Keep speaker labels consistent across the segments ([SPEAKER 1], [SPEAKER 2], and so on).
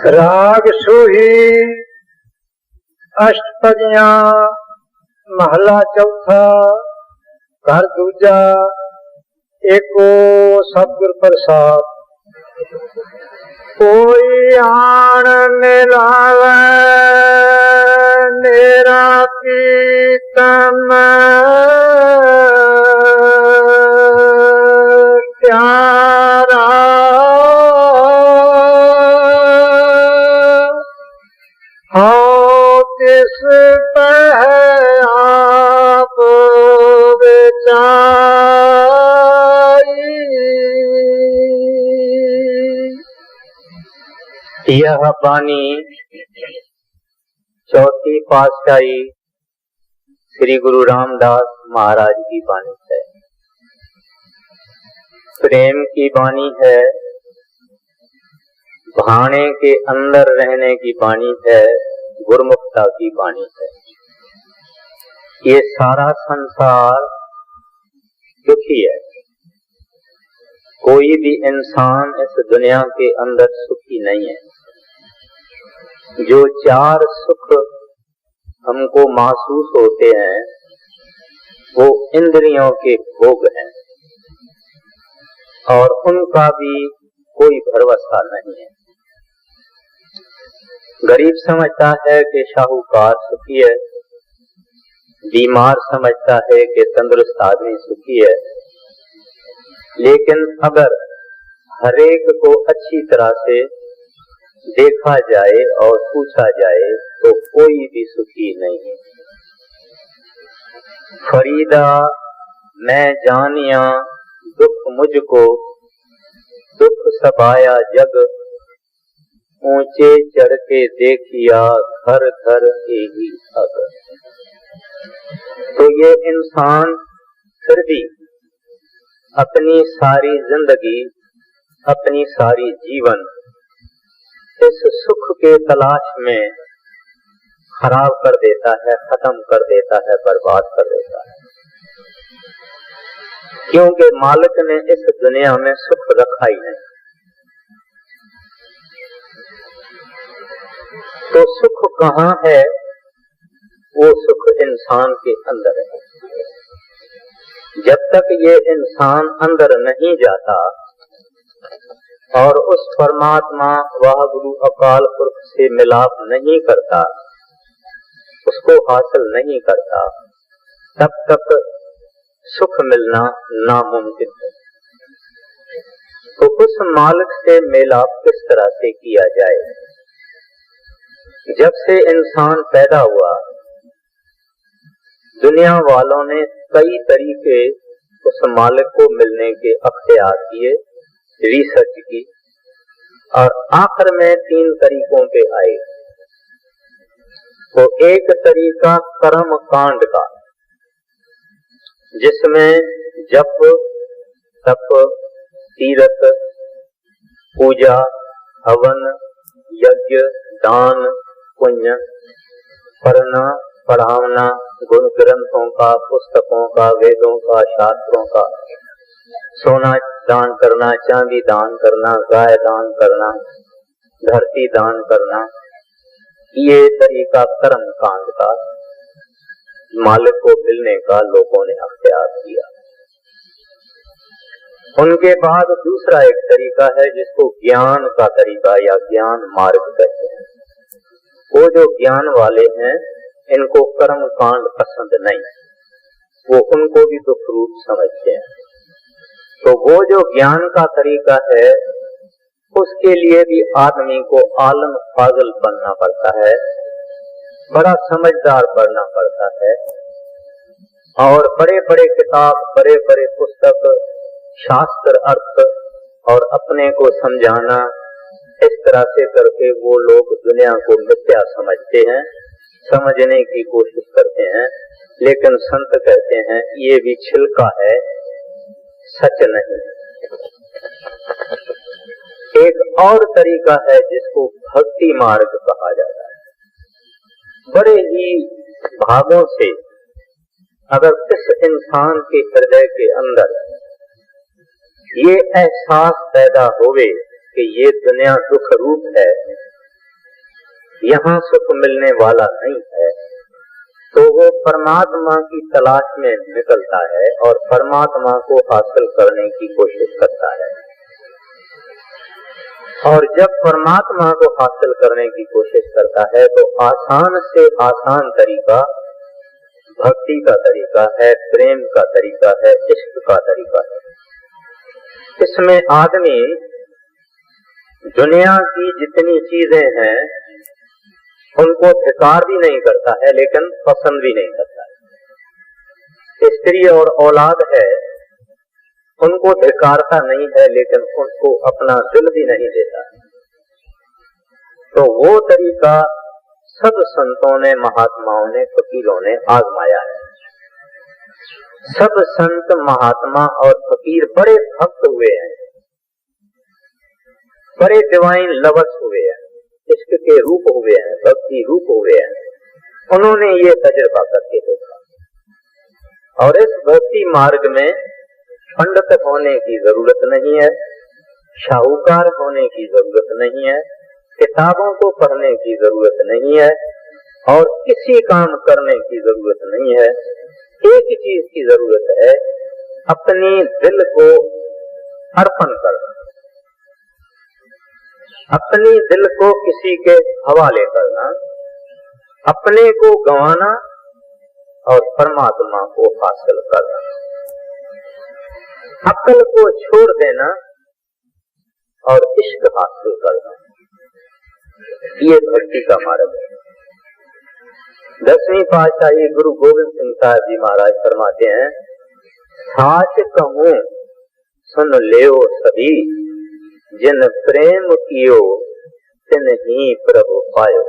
[SPEAKER 1] राग सोही अष्टपदियां महला चौथा घर दूजा एको सतगुर प्रसाद। कोई आन मिलावे मेरा प्रीतम प्यारा हाँ तिस पर आप बेचाई।
[SPEAKER 2] यह वाणी चौथी पातशाही श्री गुरु रामदास महाराज की वाणी है। प्रेम की वाणी है, भाने के अंदर रहने की वाणी है, गुरमुखता की वाणी है। ये सारा संसार दुखी है। कोई भी इंसान इस दुनिया के अंदर सुखी नहीं है। जो चार सुख हमको महसूस होते हैं वो इंद्रियों के भोग हैं और उनका भी कोई भरोसा नहीं है। गरीब समझता है कि शाहूकार सुखी है, बीमार समझता है कि तंदुरुस्त आदमी सुखी है, लेकिन अगर हरेक को अच्छी तरह से देखा जाए और पूछा जाए तो कोई भी सुखी नहीं है। फरीदा मैं जानिया दुख मुझको, दुख सबाया जग, ऊंचे चढ़ के देखिया घर घर ही अग। तो ये इंसान फिर भी अपनी सारी जिंदगी, अपनी सारी जीवन इस सुख के तलाश में खराब कर देता है, खत्म कर देता है, बर्बाद कर देता है। क्योंकि मालिक ने इस दुनिया में सुख रखा ही नहीं। तो सुख कहाँ है? वो सुख इंसान के अंदर है। जब तक ये इंसान अंदर नहीं जाता और उस परमात्मा वाह गुरु अकाल पुरख से मिलाप नहीं करता, उसको हासिल नहीं करता, तब तक सुख मिलना नामुमकिन है। तो उस मालिक से मिलाप किस तरह से किया जाए? जब से इंसान पैदा हुआ दुनिया वालों ने कई तरीके उस मालिक को मिलने के अख्तियार किए, रिसर्च की और आखिर में 3 तरीकों पे आए। तो एक तरीका कर्म कांड का, जिसमें जप, तप, तीर्थ, पूजा, हवन, यज्ञ, दान, पुण्य, पढ़ना, पढ़ावना, गुण ग्रंथों का, पुस्तकों का, वेदों का, शास्त्रों का, सोना दान करना, चांदी दान करना, गाय दान करना, धरती दान करना, ये तरीका कर्म कांड का मालिक को मिलने का लोगों ने अख्तियार किया। उनके बाद दूसरा एक तरीका है जिसको ज्ञान का तरीका या ज्ञान मार्ग कहते हैं। वो जो ज्ञान वाले हैं इनको कर्म कांड पसंद नहीं, वो उनको भी दुख रूप समझते हैं। तो वो जो ज्ञान का तरीका है उसके लिए भी आदमी को आलम पागल बनना पड़ता है, बड़ा समझदार बनना पड़ता है और बड़े बड़े किताब, बड़े बड़े पुस्तक, शास्त्र अर्थ और अपने को समझाना, इस तरह से करके वो लोग दुनिया को मिथ्या समझते हैं, समझने की कोशिश करते हैं। लेकिन संत कहते हैं ये भी छिलका है, सच नहीं। एक और तरीका है जिसको भक्ति मार्ग कहा जाता है। बड़े ही भागों से अगर इस इंसान के हृदय के अंदर ये एहसास पैदा होवे कि ये दुनिया दुख रूप है यहाँ सुख मिलने वाला नहीं है, तो वो परमात्मा की तलाश में निकलता है और परमात्मा को हासिल करने की कोशिश करता है। और जब परमात्मा को हासिल करने की कोशिश करता है तो आसान से आसान तरीका भक्ति का तरीका है, प्रेम का तरीका है, इश्क का तरीका है। इसमें आदमी दुनिया की जितनी चीजें हैं उनको धिक्कार भी नहीं करता है, लेकिन पसंद भी नहीं करता है। स्त्री और औलाद है, उनको धिक्कारता नहीं है, लेकिन उनको अपना दिल भी नहीं देता। तो वो तरीका सब संतों ने, महात्माओं ने, फकीरों ने आजमाया है। सब संत, महात्मा और फकीर बड़े भक्त हुए हैं, बड़े डिवाइन लवर्स हुए हैं, इश्क के रूप हुए हैं, भक्ति रूप हुए हैं। उन्होंने ये तजुर्बा करके देखा। और इस भक्ति मार्ग में पंडित होने की जरूरत नहीं है, शाहूकार होने की जरूरत नहीं है, किताबों को पढ़ने की जरूरत नहीं है और किसी काम करने की जरूरत नहीं है। एक ही चीज की जरूरत है, अपने दिल को अर्पण करना, अपने दिल को किसी के हवाले करना, अपने को गंवाना और परमात्मा को हासिल करना, अक्ल को छोड़ देना और इश्क हासिल करना। ये भक्ति का मार्ग है। 10वीं पातशाही गुरु गोविंद सिंह साहब जी महाराज फरमाते हैं, साच कहूं सुन लेओ सभी, जिन प्रेम कियो तिन ही प्रभु पायो।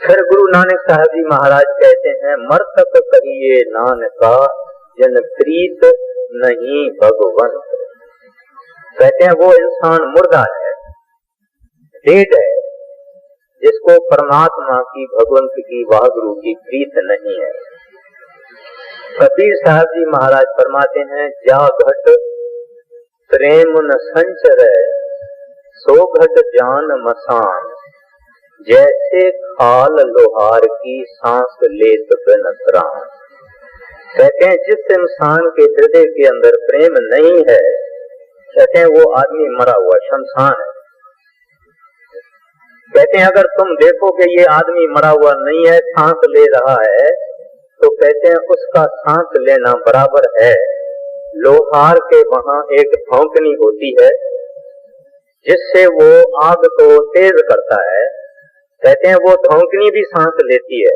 [SPEAKER 2] फिर गुरु नानक साहब जी महाराज कहते हैं, मरतक कहिए नानका, जिन प्रीत नहीं भगवंत। कहते हैं वो इंसान मुर्दा है, डेड है, जिसको परमात्मा की, भगवंत की, वाहगुरु की प्रीत नहीं है। कबीर साहब जी महाराज फरमाते हैं, जा घट प्रेम न संचर, सो घट जान मसान, जैसे खाल लोहार की सांस लेत बिन त्राण। कहते हैं जिस इंसान के हृदय के अंदर प्रेम नहीं है, कहते हैं वो आदमी मरा हुआ शमशान है। कहते हैं अगर तुम देखो कि ये आदमी मरा हुआ नहीं है, सांस ले रहा है, तो कहते हैं उसका सांस लेना बराबर है लोहार के वहां एक धौंकनी होती है जिससे वो आग को तेज करता है। कहते हैं वो धौंकनी भी सांस लेती है।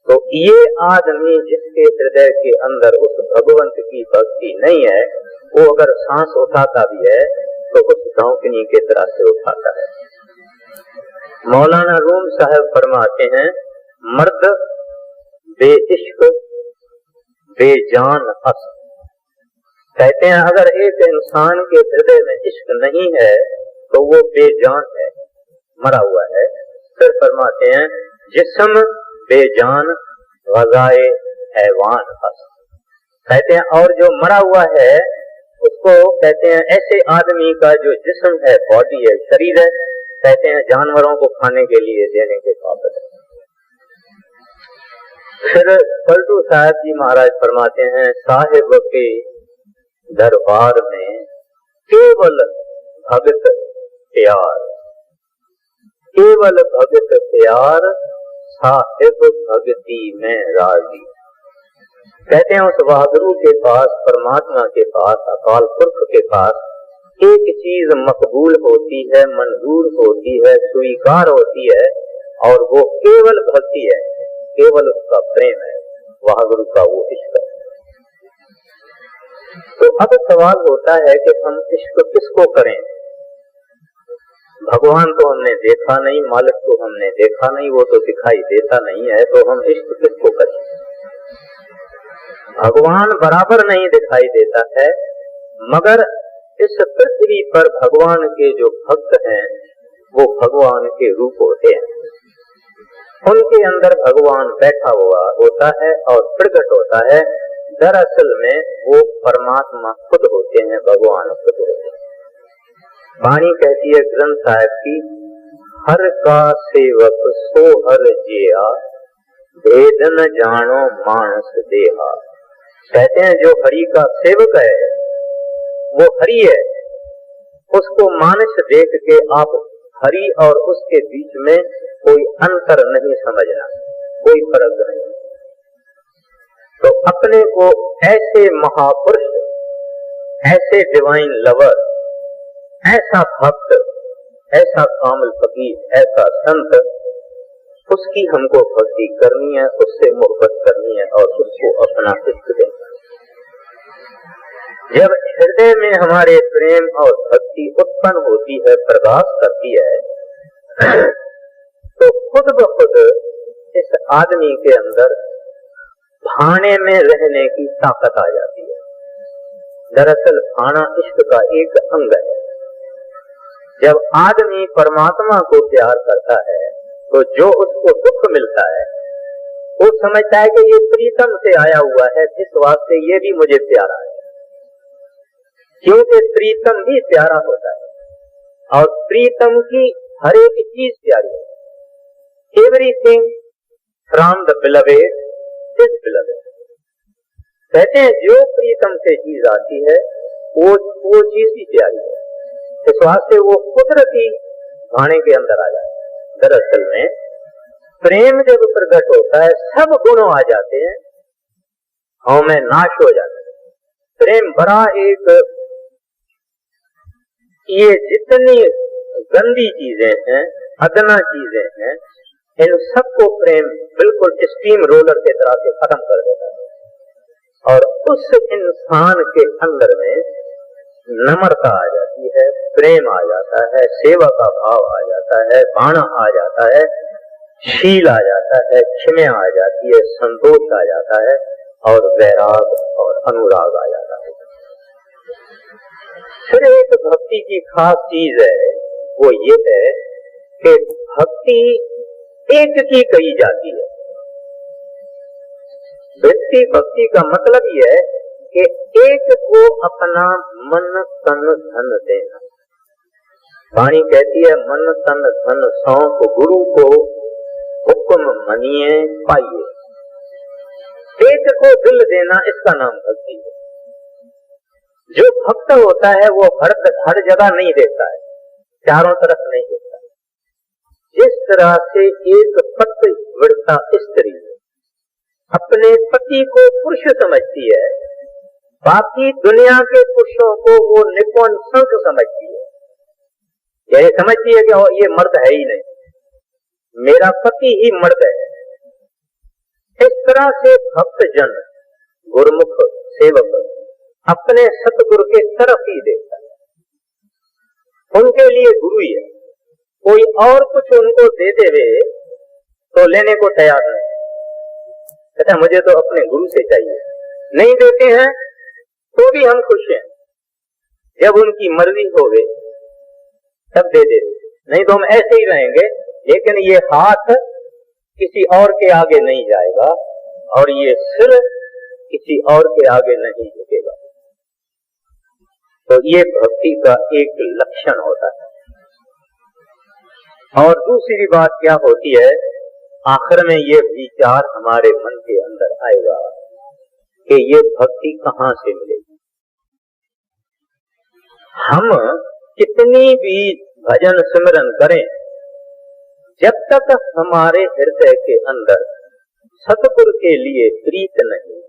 [SPEAKER 2] तो ये आदमी जिसके हृदय के अंदर उस भगवंत की भक्ति नहीं है, वो अगर सांस उठाता भी है तो उस धौंकनी के तरह से उठाता है। मौलाना रूम साहब फरमाते हैं, मर्द बेइश्क बेजान हस। कहते हैं अगर एक इंसान के हृदय में इश्क नहीं है तो वो बेजान है, मरा हुआ है। फिर फरमाते हैं, जिस्म बेजान गजाए हैवान हस। कहते हैं और जो मरा हुआ है उसको कहते हैं ऐसे आदमी का जो जिस्म है, बॉडी है, शरीर है, कहते हैं जानवरों को खाने के लिए देने के काबिल है। फिर पलटू साहब जी महाराज फरमाते हैं, साहिब के दरबार में केवल भगत प्यार, केवल भगत प्यार, साहिब भक्ति में राजी। कहते हैं उस बहादुर के पास, परमात्मा के पास, अकाल पुरख के पास एक चीज मकबूल होती है, मंजूर होती है, स्वीकार होती है और वो केवल भक्ति है, केवल उसका प्रेम है, बहादुर का वो इश्क है। तो अब सवाल होता है कि हम इश्क किसको करें? भगवान तो हमने देखा नहीं, मालिक तो हमने देखा नहीं, वो तो दिखाई देता नहीं है, तो हम इश्क किसको करें? भगवान बराबर नहीं दिखाई देता है, मगर इस पृथ्वी पर भगवान के जो भक्त हैं वो भगवान के रूप होते हैं। उनके अंदर भगवान बैठा हुआ होता है और प्रकट होता है। दरअसल में वो परमात्मा खुद होते हैं, भगवान खुद होते हैं। वाणी कहती है ग्रंथ साहिब की, हर का सेवक सो हर जिया, भेद न जानो मानस देहा। कहते हैं जो हरि का सेवक है वो हरि है, उसको मानस देख के आप हरि और उसके बीच में कोई अंतर नहीं समझना, कोई फर्क नहीं। तो अपने को ऐसे महापुरुष, ऐसे डिवाइन लवर, ऐसा भक्त, ऐसा कामिल फकीर, ऐसा संत, उसकी हमको भक्ति करनी है, उससे मोहब्बत करनी है और उसको अपना हित देना। जब हृदय में हमारे प्रेम और भक्ति उत्पन्न होती है, प्रकाश करती है, तो खुद ब खुद इस आदमी के अंदर भाने में रहने की ताकत आ जाती है। दरअसल भाना इश्क का एक अंग है। जब आदमी परमात्मा को प्यार करता है तो जो उसको दुख मिलता है वो समझता है कि ये प्रीतम से आया हुआ है, इस वास्ते ये भी मुझे प्यारा है। क्योंकि प्रीतम भी प्यारा होता है और प्रीतम की हर एक चीज प्यारी है। Everything from the beloved is beloved. कहते हैं जो प्रीतम से चीज आती है वो चीज ही प्यारी है, इस वास्ते वो कुदरती भाने के अंदर आ जाता है। दरअसल में प्रेम जब प्रकट होता है सब गुण आ जाते हैं, हव में नाश हो जाता है। प्रेम बड़ा एक, ये जितनी गंदी चीजें हैं, अदना चीजें हैं, इन सबको प्रेम बिल्कुल स्टीम रोलर के तरह से खत्म कर देता है और उस इंसान के अंदर में नम्रता आ जाती है, प्रेम आ जाता है, सेवा का भाव आ जाता है, बाणा आ जाता है, शील आ जाता है, क्षमा आ जाती है, संतोष आ जाता है और वैराग और अनुराग आ जाता है। फिर एक भक्ति की खास चीज है, वो ये है कि भक्ति एक की कही जाती है। व्यक्ति भक्ति का मतलब ये है कि एक को अपना मन तन धन देना। वाणी कहती है मन तन धन सौंप गुरु को हुक्म मनिए पाइए। एक को दिल देना, इसका नाम भक्ति है। जो भक्त होता है वो हर जगह नहीं देता है, चारों तरफ नहीं देता। जिस तरह से एक पतिव्रता स्त्री अपने पति को पुरुष समझती है, बाकी दुनिया के पुरुषों को वो निपुण संत समझती है। यह समझती है कि ये मर्द है ही नहीं, मेरा पति ही मर्द है। इस तरह से भक्त जन, गुरुमुख सेवक अपने सतगुरु के तरफ ही देखता है, उनके लिए गुरु ही है। कोई और कुछ उनको दे देवे तो लेने को तैयार नहीं, कहता मुझे तो अपने गुरु से चाहिए। नहीं देते हैं तो भी हम खुश हैं, जब उनकी मर्जी होवे तब दे देते, नहीं तो हम ऐसे ही रहेंगे। लेकिन ये हाथ किसी और के आगे नहीं जाएगा और ये सिर किसी और के आगे नहीं झुकेगा। तो ये भक्ति का एक लक्षण होता है। और दूसरी बात क्या होती है, आखिर में ये विचार हमारे मन के अंदर आएगा कि ये भक्ति कहाँ से मिलेगी। हम कितनी भी भजन सिमरन करें, जब तक हमारे हृदय के अंदर सतगुरु के लिए प्रीत नहीं,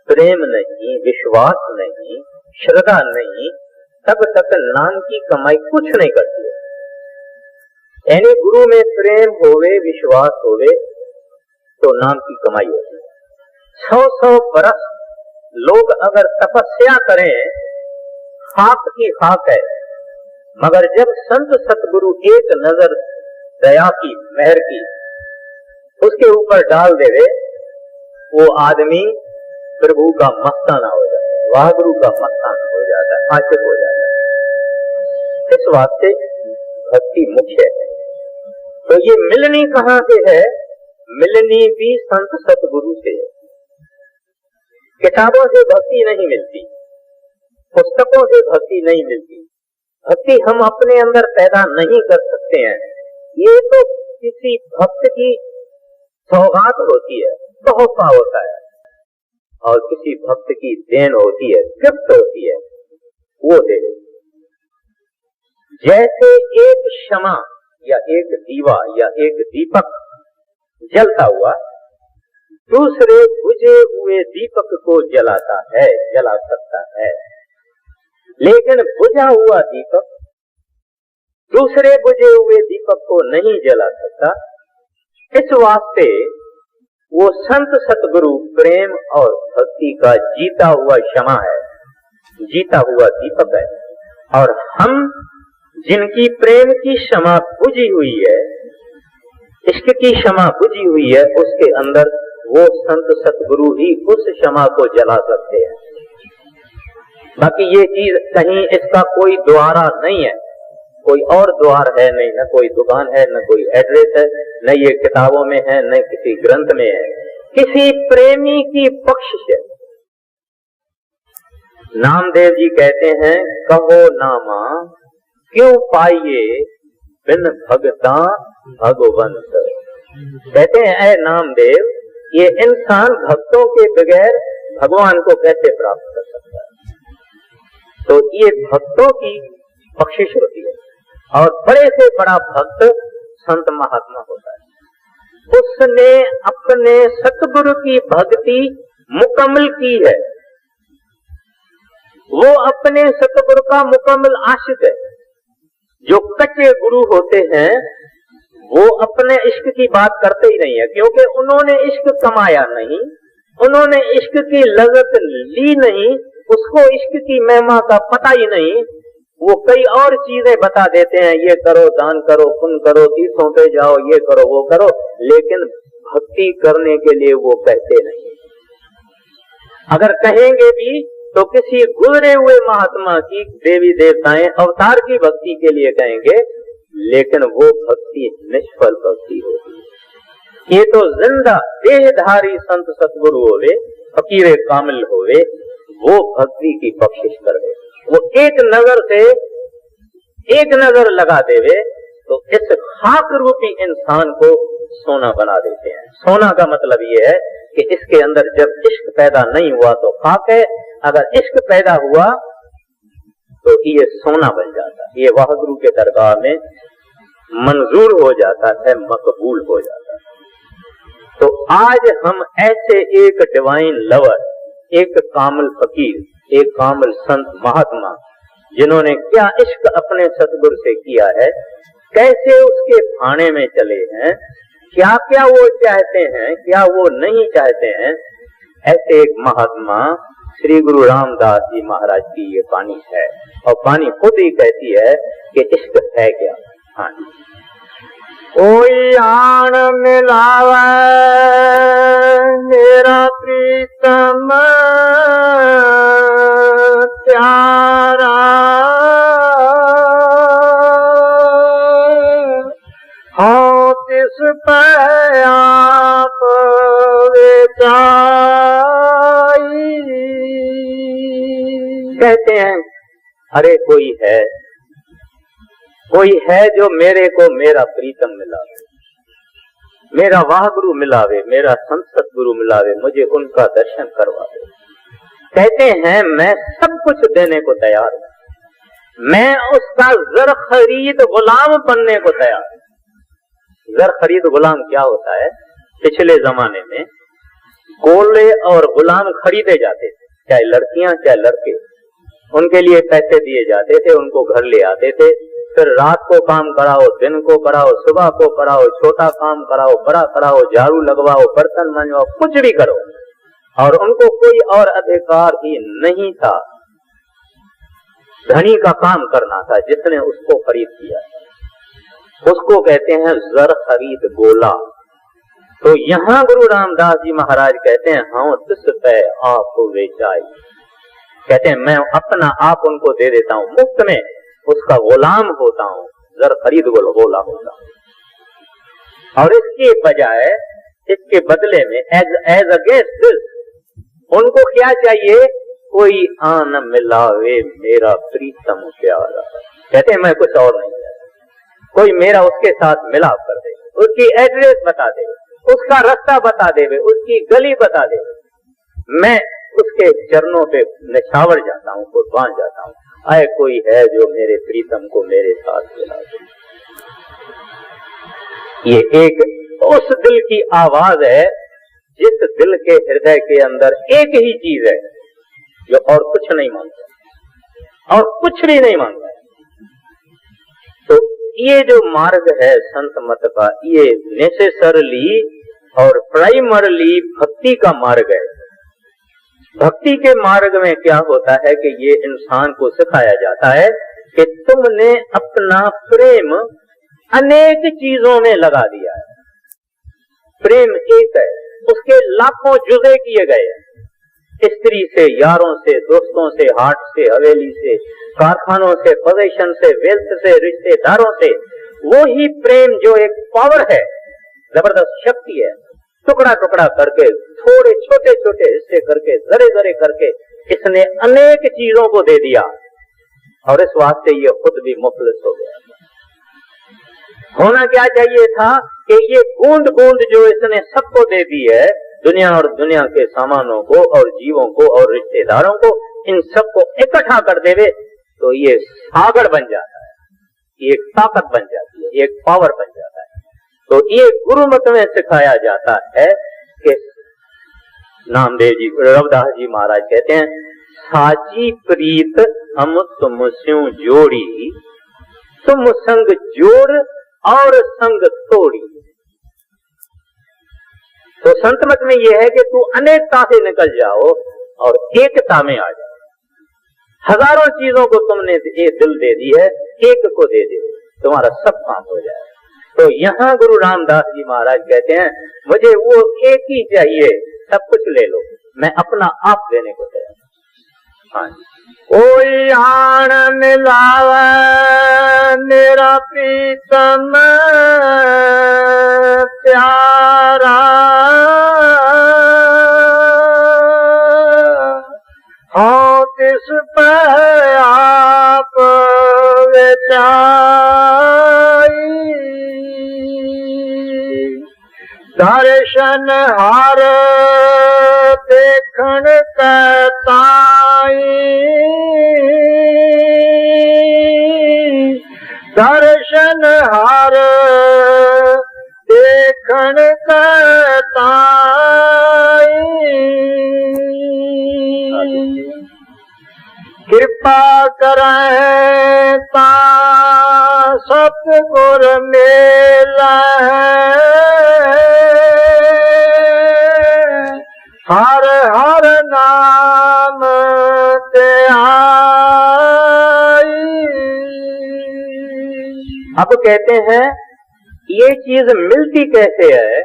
[SPEAKER 2] प्रेम नहीं, विश्वास नहीं, श्रद्धा नहीं, तब तक नाम की कमाई कुछ नहीं करती है। यानी गुरु में प्रेम होवे, विश्वास होवे तो नाम की कमाई होती है। 100 बरस लोग अगर तपस्या करें, खाक की खाक है, मगर जब संत सतगुरु एक नजर दया की, मेहर की उसके ऊपर डाल देवे, वो आदमी प्रभु का मस्ताना हो जाता है, वाहगुरु का मस्ताना हो जाता है, आशिक हो जाता है। इस वास्ते भक्ति मुख्य है। तो ये मिलनी कहाँ से है? मिलनी भी संत सतगुरु से है। किताबों से भक्ति नहीं मिलती, पुस्तकों से भक्ति नहीं मिलती। भक्ति हम अपने अंदर पैदा नहीं कर सकते हैं, ये तो किसी भक्त की सौगात होती है, तोहफा होता है, और किसी भक्त की देन होती है, गिफ्ट होती है, वो दे। जैसे एक शमा या एक दीवा या एक दीपक जलता हुआ दूसरे बुझे हुए दीपक को जलाता है, जला सकता है, लेकिन बुझा हुआ दीपक दूसरे बुझे हुए दीपक को नहीं जला सकता। इस वास्ते वो संत सतगुरु प्रेम और भक्ति का जीता हुआ क्षमा है, जीता हुआ दीपक है। और हम जिनकी प्रेम की क्षमा बुझी हुई है, इश्क की क्षमा बुझी हुई है, उसके अंदर वो संत सतगुरु ही उस क्षमा को जला सकते हैं। बाकी ये चीज कहीं इसका कोई द्वारा नहीं है, कोई और द्वार है नहीं, न कोई दुकान है, न कोई एड्रेस है, न ये किताबों में है, न किसी ग्रंथ में है, किसी प्रेमी की बख्शिश है। नामदेव जी कहते हैं, कहो नामा क्यों पाइए बिन भगता भगवंत। कहते हैं, ऐ नामदेव, ये इंसान भक्तों के बगैर भगवान को कैसे प्राप्त कर सकता है। तो ये भक्तों की बख्शिश होती है, और बड़े से बड़ा भक्त संत महात्मा होता है। उसने अपने सतगुरु की भक्ति मुकम्मल की है, वो अपने सतगुरु का मुकम्मल आशिक है। जो कच्चे गुरु होते हैं वो अपने इश्क की बात करते ही नहीं है, क्योंकि उन्होंने इश्क कमाया नहीं, उन्होंने इश्क की लज़्ज़त ली नहीं, उसको इश्क की महिमा का पता ही नहीं। वो कई और चीजें बता देते हैं, ये करो, दान करो, पुण्य करो, तीर्थों पे जाओ, ये करो, वो करो, लेकिन भक्ति करने के लिए वो कहते नहीं। अगर कहेंगे भी तो किसी गुजरे हुए महात्मा की, देवी देवताएं अवतार की भक्ति के लिए कहेंगे, लेकिन वो भक्ति निष्फल भक्ति होगी। ये तो जिंदा देहधारी संत सतगुरु होवे, फकीरे कामिल होवे, वो भक्ति की बख्शिश कर दे। वो एक नजर लगा देवे तो इस खाक रूपी इंसान को सोना बना देते हैं। सोना का मतलब ये है कि इसके अंदर जब इश्क पैदा नहीं हुआ तो खाक है, अगर इश्क पैदा हुआ तो ये सोना बन जाता है, ये वाहगुरु के दरगाह में मंजूर हो जाता है, मकबूल हो जाता है। तो आज हम ऐसे एक डिवाइन लवर, एक कामिल फकीर, एक कामिल संत महात्मा, जिन्होंने क्या इश्क अपने सतगुरु से किया है, कैसे उसके भाने में चले हैं, क्या क्या वो चाहते हैं, क्या वो नहीं चाहते हैं, ऐसे एक महात्मा श्री गुरु रामदास जी महाराज की ये वाणी है। और वाणी खुद ही कहती है कि इश्क है क्या। हाँ,
[SPEAKER 1] कोई आन मिलावे मेरा प्रीतम प्यारा, हाँ तिस पे आप विचाई।
[SPEAKER 2] कहते हैं, अरे कोई है जो मेरे को मेरा प्रीतम मिलावे, मेरा वाहगुरु मिलावे, मेरा संत सतगुरु मिलावे, मुझे उनका दर्शन करवा दे। कहते हैं, मैं सब कुछ देने को तैयार हूं, मैं उसका जर खरीद गुलाम बनने को तैयार हूं। जर खरीद गुलाम क्या होता है? पिछले जमाने में गोले और गुलाम खरीदे जाते थे, चाहे लड़कियां चाहे लड़के, उनके लिए पैसे दिए जाते थे, उनको घर ले आते थे, फिर रात को काम कराओ, दिन को कराओ, सुबह को कराओ, छोटा काम कराओ, बड़ा कराओ, झाड़ू लगवाओ, बर्तन मंजवाओ, कुछ भी करो, और उनको कोई और अधिकार ही नहीं था। धनी का काम करना था, जिसने उसको खरीद किया, उसको कहते हैं जर खरीद गोला। तो यहाँ गुरु रामदास जी महाराज कहते हैं, हाँ तिस पे आप बेचाई। कहते हैं, मैं अपना आप उनको दे देता हूँ, मुफ्त में उसका गुलाम होता हूँ, जर खरीद गोला होता हूँ। और इसके बजाय, इसके बदले में एज अगेंस्ट दिस, उनको क्या चाहिए? कोई आन मिलावे मेरा प्रीतम प्यारा। कहते हैं, मैं कुछ और नहीं चाहता, कोई मेरा उसके साथ मिलाप कर दे, उसकी एड्रेस बता दे, उसका रास्ता बता दे, उसकी गली बता दे, मैं उसके चरणों पे निछावर जाता हूँ, कुर्बान जाता हूँ। आए कोई है जो मेरे प्रीतम को मेरे साथ मिला दे। ये एक उस दिल की आवाज है जिस दिल के हृदय के अंदर एक ही चीज है जो और कुछ नहीं मांगता, और कुछ भी नहीं मांगता। तो ये जो मार्ग है संत मत का, ये नेसेसरली और प्राइमरली भक्ति का मार्ग है। भक्ति के मार्ग में क्या होता है कि ये इंसान को सिखाया जाता है कि तुमने अपना प्रेम अनेक चीजों में लगा दिया है। प्रेम एक है, उसके लाखों जुज़े किए गए हैं। स्त्री से, यारों से, दोस्तों से, हाट से, हवेली से, कारखानों से, पोजीशन से, वेल्थ से, रिश्तेदारों से, वो ही प्रेम जो एक पावर है, जबरदस्त शक्ति है, टुकड़ा टुकड़ा करके, थोड़े छोटे छोटे हिस्से करके, जरे जरे करके इसने अनेक चीजों को दे दिया, और इस वास्ते ये खुद भी मुफलिस हो गया। होना क्या चाहिए था कि ये बूंद बूंद जो इसने सबको दे दी है, दुनिया और दुनिया के सामानों को और जीवों को और रिश्तेदारों को, इन सबको इकट्ठा कर देवे तो ये सागर बन जाता है, ये एक ताकत बन जाती है, एक पावर बन जाता है। तो ये गुरुमत में सिखाया जाता है कि नामदेव जी, रविदास जी महाराज कहते हैं, साची प्रीत हम तुम स्यों जोड़ी, तुम संग जोड़ और संग तोड़ी। तो संत मत में यह है कि तू अनेकता से निकल जाओ और एकता में आ जाओ। हजारों चीजों को तुमने ये दिल दे दी है, एक को दे दे, तुम्हारा सब काम हो जाए। तो यहाँ गुरु रामदास जी महाराज कहते हैं, मुझे वो एक ही चाहिए, सब कुछ ले लो, मैं अपना आप देने को तैयार। हाँ,
[SPEAKER 1] कोई आन मिलावे मेरा प्रीतम प्यारा, हाँ तिस पे आप विचाई, दर्शन हार देखन कहताई, दर्शन हार देखन कहताई, कृपा करें ता सतगुर मेला, हर हर नाम ते आई।
[SPEAKER 2] अब कहते हैं ये चीज मिलती कैसे है।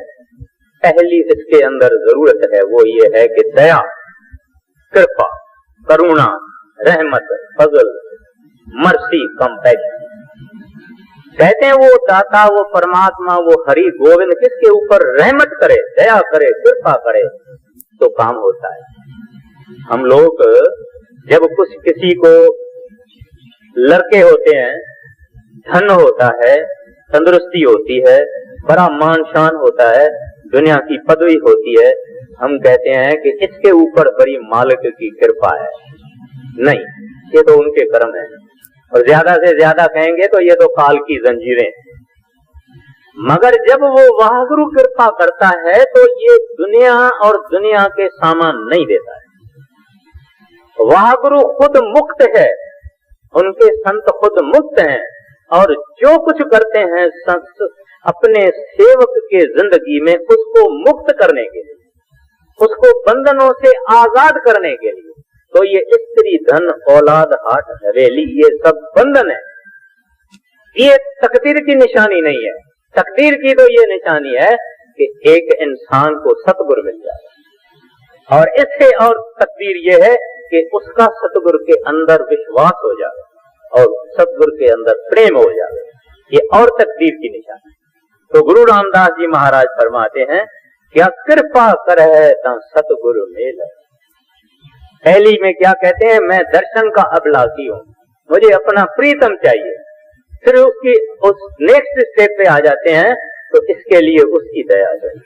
[SPEAKER 2] पहली इसके अंदर जरूरत है वो ये है कि दया, कृपा, करुणा, रहमत, फजल, मर्सी, कंपैशन। कहते हैं वो दाता, वो परमात्मा, वो हरि गोविंद किसके ऊपर रहमत करे, दया करे, कृपा करे तो काम होता है। हम लोग जब कुछ किसी को लड़के होते हैं, धन होता है, तंदुरुस्ती होती है, बड़ा मान शान होता है, दुनिया की पदवी होती है, हम कहते हैं कि इसके ऊपर बड़ी मालिक की कृपा है। नहीं, ये तो उनके कर्म है, और ज्यादा से ज्यादा कहेंगे तो ये तो काल की जंजीरें। मगर जब वो वाहगुरु कृपा करता है तो ये दुनिया और दुनिया के सामान नहीं देता है। वाहगुरु खुद मुक्त है, उनके संत खुद मुक्त हैं, और जो कुछ करते हैं संत अपने सेवक के जिंदगी में उसको मुक्त करने के लिए, उसको बंधनों से आजाद करने के लिए। तो ये स्त्री, धन, औलाद, हाट, हवेली, ये सब बंधन है, ये तकदीर की निशानी नहीं है। तकदीर की तो ये निशानी है कि एक इंसान को सतगुरु मिल जाए, और इससे और तकदीर ये है कि उसका सतगुरु के अंदर विश्वास हो जाए और सतगुरु के अंदर प्रेम हो जाए, ये और तकदीर की निशानी। तो गुरु रामदास जी महाराज फरमाते हैं, क्या कृपा कर है ता सतगुरु मेल है। पहली में क्या कहते हैं, मैं दर्शन का अभिलाषी हूं, मुझे अपना प्रीतम चाहिए, फिर उसकी उस नेक्स्ट स्टेप पे आ जाते हैं तो इसके लिए उसकी दया चाहिए,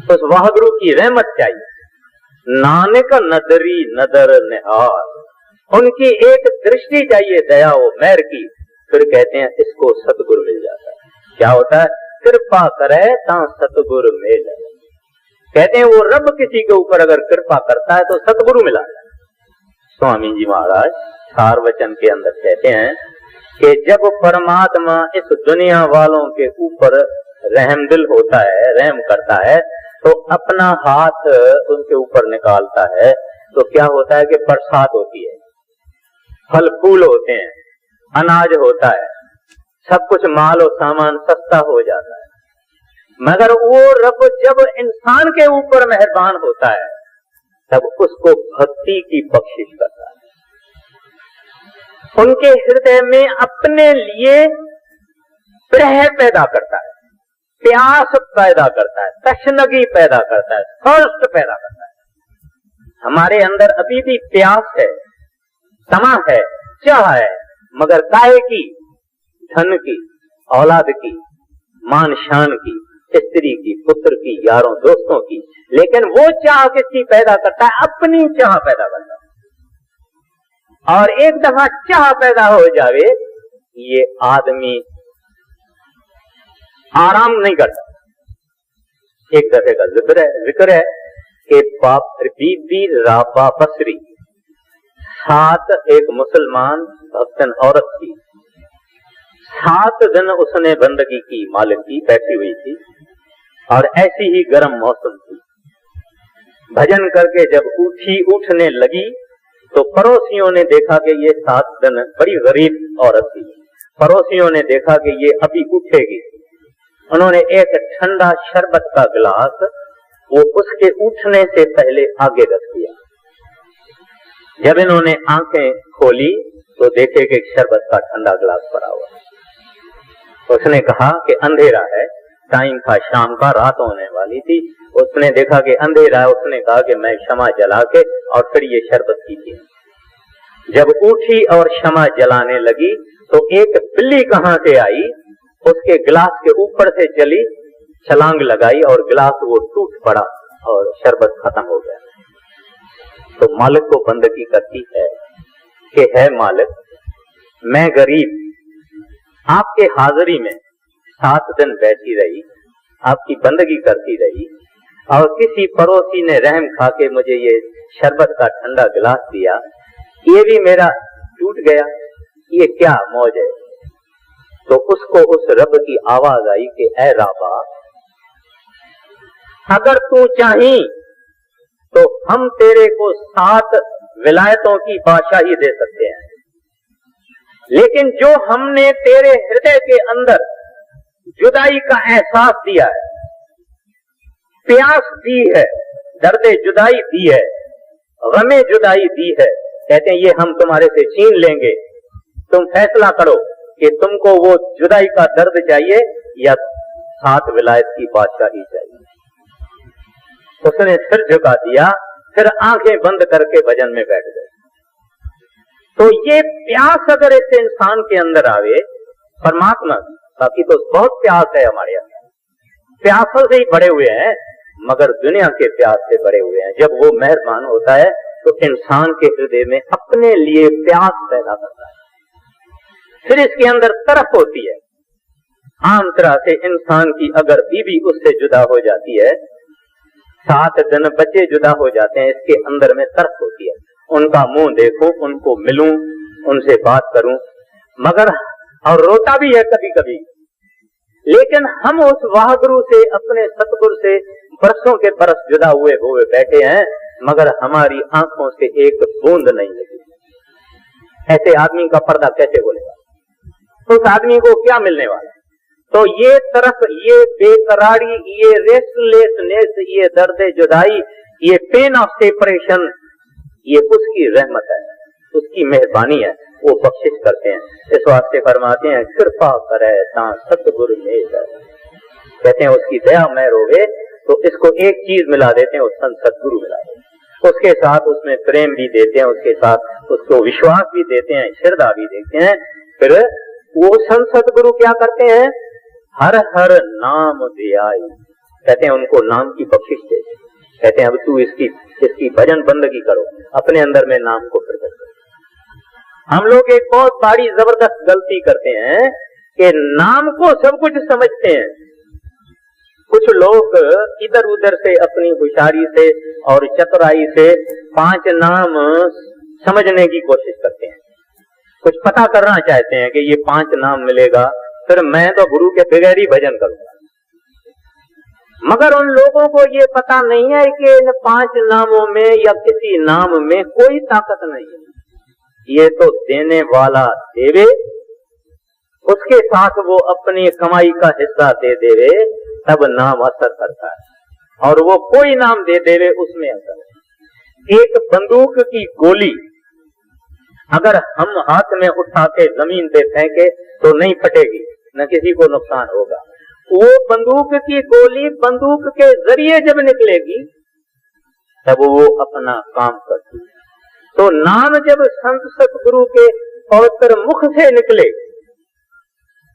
[SPEAKER 2] उस वाहगुरु की रहमत चाहिए। नानक नदरी नदर निहार, उनकी एक दृष्टि चाहिए दया वो मेहर की, फिर कहते हैं इसको सतगुरु मिल जाता है। क्या होता है? कृपा करे ता सतगुरु मिल। कहते हैं वो रब किसी के ऊपर अगर कृपा करता है तो सतगुरु मिला है। स्वामी जी महाराज सार वचन के अंदर कहते हैं कि जब परमात्मा इस दुनिया वालों के ऊपर रहमदिल होता है, रहम करता है, तो अपना हाथ उनके ऊपर निकालता है तो क्या होता है कि बरसात होती है, फल फूल होते हैं, अनाज होता है, सब कुछ माल और सामान सस्ता हो जाता है। मगर वो रब जब इंसान के ऊपर मेहरबान होता है तब उसको भक्ति की बख्शिश करता है, उनके हृदय में अपने लिए प्रेह पैदा करता है, प्यास पैदा करता है, तशनगी पैदा करता है, थर्स्ट पैदा करता है। हमारे अंदर अभी भी प्यास है, तमा है, चाह है, मगर काहे की? धन की, औलाद की, मान शान की, स्त्री की, पुत्र की, यारों दोस्तों की। लेकिन वो चाह किसकी पैदा करता है? अपनी चाह पैदा करता है। और एक दफा चाह पैदा हो जावे, ये आदमी आराम नहीं करता। एक दफे का जिक्र है कि बीबी राबा बसरी, 7 एक मुसलमान भक्तन औरत थी, 7 दिन उसने बंदगी की, मालिक की बैठी हुई थी, और ऐसी ही गर्म मौसम थी। भजन करके जब उठने लगी तो पड़ोसियों ने देखा कि ये 7 दिन बड़ी गरीब औरत थी। पड़ोसियों ने देखा कि ये अभी उठेगी। उन्होंने एक ठंडा शरबत का गिलास वो उसके उठने से पहले आगे रख दिया। जब इन्होंने आंखें खोली तो देखे कि शरबत का ठंडा गिलास पड़ा हुआ। उसने कहा कि अंधेरा है, टाइम था शाम का, रात होने वाली थी। उसने देखा कि अंधेरा है, उसने कहा कि मैं क्षमा जला के और फिर ये शरबत पीती। जब उठी और क्षमा जलाने लगी तो एक बिल्ली कहां से आई, उसके गिलास के ऊपर से चली, छलांग लगाई और गिलास वो टूट पड़ा और शरबत खत्म हो गया। तो मालिक को बंदगी करती है कि है मालिक, मैं गरीब आपके हाजिरी में 7 दिन बैठी रही, आपकी बंदगी करती रही, और किसी पड़ोसी ने रहम खा के मुझे ये शरबत का ठंडा गिलास दिया, ये भी मेरा टूट गया, ये क्या मौज है। तो उसको उस रब की आवाज आई कि ऐ राबा, अगर तू चाही तो हम तेरे को 7 विलायतों की बादशाही दे सकते हैं, लेकिन जो हमने तेरे हृदय के अंदर जुदाई का एहसास दिया है, प्यास दी है, दर्द जुदाई दी है, गमे जुदाई दी है, कहते हैं ये हम तुम्हारे से छीन लेंगे। तुम फैसला करो कि तुमको वो जुदाई का दर्द चाहिए या 7 विलायत की बादशाही चाहिए। उसने सिर झुका दिया, फिर आंखें बंद करके भजन में बैठ गए। तो ये प्यास अगर इस इंसान के अंदर आवे परमात्मा, बाकी तो बहुत प्यास है हमारे अंदर, प्यासों से ही बड़े हुए हैं, मगर दुनिया के प्यास से बड़े हुए हैं। जब वो मेहरबान होता है तो इंसान के हृदय में अपने लिए प्यास पैदा करता है, फिर इसके अंदर तरफ होती है। आम तरह से इंसान की अगर बीवी उससे जुदा हो जाती है, 7 दिन बच्चे जुदा हो जाते हैं, इसके अंदर में तरफ होती है, उनका मुंह देखूं, उनको मिलूं, उनसे बात करूं, मगर और रोता भी है कभी कभी। लेकिन हम उस वाहगुरु से, अपने सतगुरु से बरसों के बरस जुदा हुए बैठे हैं, मगर हमारी आंखों से एक बूंद नहीं लगी। ऐसे आदमी का पर्दा कैसे बोलेगा? उस आदमी को क्या मिलने वाला? तो ये तरफ, ये बेकरारी, ये रेस्टलेसनेस, ये दर्द जुदाई, ये पेन ऑफ सेपरेशन, ये उसकी रहमत है, उसकी मेहरबानी है, वो बख्शिश करते हैं। इस वास्ते फरमाते हैं कृपा करे ता सतगुरु मेल। कहते हैं उसकी दया में रोवे तो इसको एक चीज मिला देते हैं, उस सतगुरु मिला देते हैं, उसके साथ उसमें प्रेम भी देते हैं, उसके साथ उसको विश्वास भी देते हैं, श्रद्धा भी देते हैं, फिर वो संत सतगुरु क्या करते हैं, हर हर नाम ध्याई, कहते हैं उनको नाम की बख्शिश दे, कहते हैं अब तू इसकी भजन बंदगी करो, अपने अंदर में नाम को प्रकट करो। हम लोग एक बहुत बड़ी जबरदस्त गलती करते हैं कि नाम को सब कुछ समझते हैं। कुछ लोग इधर उधर से अपनी होशियारी से और चतुराई से 5 नाम समझने की कोशिश करते हैं, कुछ पता करना चाहते हैं कि ये 5 नाम मिलेगा, फिर मैं तो गुरु के बगैर ही भजन करूंगा। मगर उन लोगों को ये पता नहीं है कि इन 5 नामों में या किसी नाम में कोई ताकत नहीं है, ये तो देने वाला देवे, उसके साथ वो अपनी कमाई का हिस्सा दे देवे तब नाम असर करता है, और वो कोई नाम दे देवे उसमें असर। एक बंदूक की गोली अगर हम हाथ में उठा के जमीन पे फेंके तो नहीं फटेगी, न किसी को नुकसान होगा। वो बंदूक की गोली बंदूक के जरिए जब निकलेगी तब वो अपना काम करती है। तो नाम जब संत सतगुरु के पवित्र मुख से निकले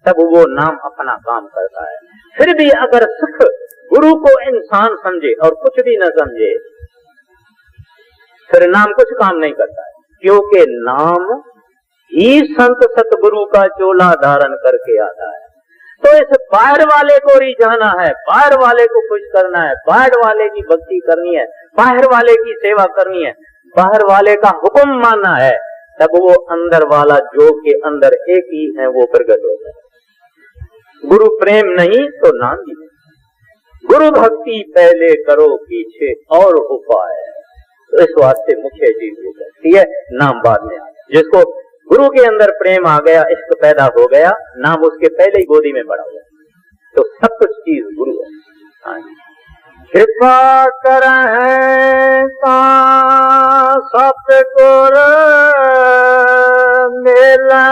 [SPEAKER 2] तब वो नाम अपना काम करता है। फिर भी अगर सुख गुरु को इंसान समझे और कुछ भी न समझे, फिर नाम कुछ काम नहीं करता है, क्योंकि नाम ही संत सतगुरु का चोला धारण करके आता है। तो इस बाहर वाले को रिझाना है, बाहर वाले को खुश करना है, बाहर वाले की भक्ति करनी है, बाहर वाले की सेवा करनी है, बाहर वाले का हुक्म मानना है, तब वो अंदर वाला जो के अंदर एक ही है वो प्रकट होता है। गुरु प्रेम नहीं तो नाम भी नहीं। गुरु भक्ति पहले करो पीछे और उपाय, तो इस वास्ते मुख्य चीज हो जाती है, नाम बाद में आया। जिसको गुरु के अंदर प्रेम आ गया, इश्क पैदा हो गया, नाम उसके पहले ही गोदी में पड़ा हुआ, तो सब कुछ चीज गुरु है। हाँ,
[SPEAKER 1] कृपा करें सतगुर मिले,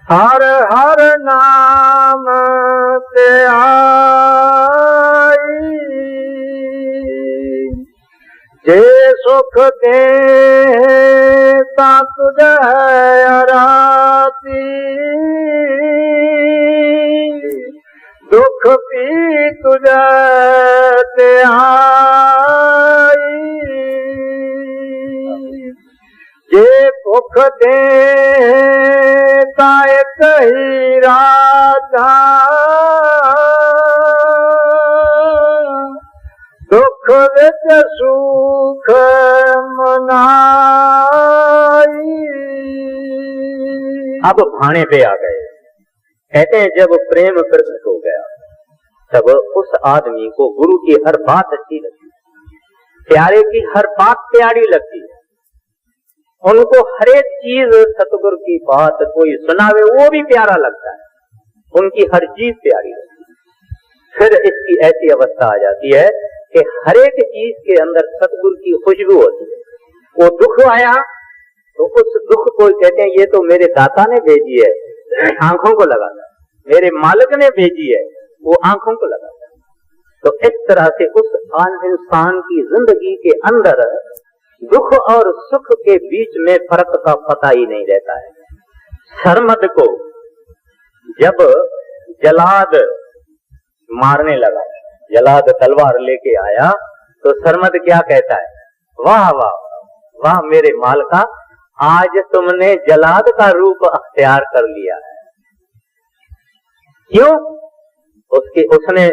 [SPEAKER 1] हर हर नाम ते आई, जे सुख दे ता तुझे राती, दुख भी तुझे ते आई, जे भुख दे एक ही राजा, दुख विच सुख मनाई।
[SPEAKER 2] अब भाने पे आ गए। कहते हैं जब प्रेम प्रकट हो गया तब उस आदमी को गुरु की हर बात अच्छी लगती, प्यारे की हर बात प्यारी लगती है, उनको हर एक चीज सतगुरु की बात कोई सुनावे वो भी प्यारा लगता है, उनकी हर चीज प्यारी लगती है। फिर इसकी ऐसी अवस्था आ जाती है कि हर एक चीज के अंदर सतगुरु की खुशबू होती है। वो दुख आया तो उस दुख को कहते हैं ये तो मेरे दाता ने भेजी है, आंखों को लगाता है, मेरे मालिक ने भेजी है, वो आंखों को लगाता है। तो इस तरह से उस इंसान की जिंदगी के अंदर दुख और सुख के बीच में फर्क का पता ही नहीं रहता है। सरमद को जब जलाद मारने लगा, जलाद तलवार लेके आया, तो सरमद क्या कहता है, वाह वाह वाह मेरे मालिका, आज तुमने जलाद का रूप अख्तियार कर लिया है। क्यों? उसने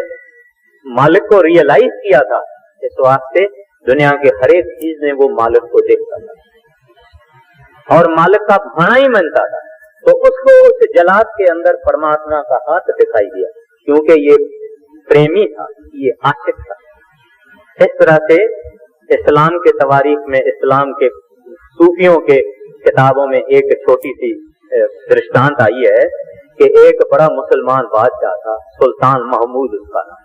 [SPEAKER 2] मालिक को रियलाइज किया था, इस वास्ते दुनिया के हर एक चीज में वो मालिक को देखता था और मालिक का भाना ही मानता था। तो उसको उस जलाद के अंदर परमात्मा का हाथ दिखाई दिया, क्योंकि ये प्रेमी था, ये आशिक था। इस तरह से इस्लाम के तवारीख में, इस्लाम के सूफियों के किताबों में एक छोटी सी दृष्टांत आई है कि एक बड़ा मुसलमान बादशाह था, सुल्तान महमूद उसका नाम।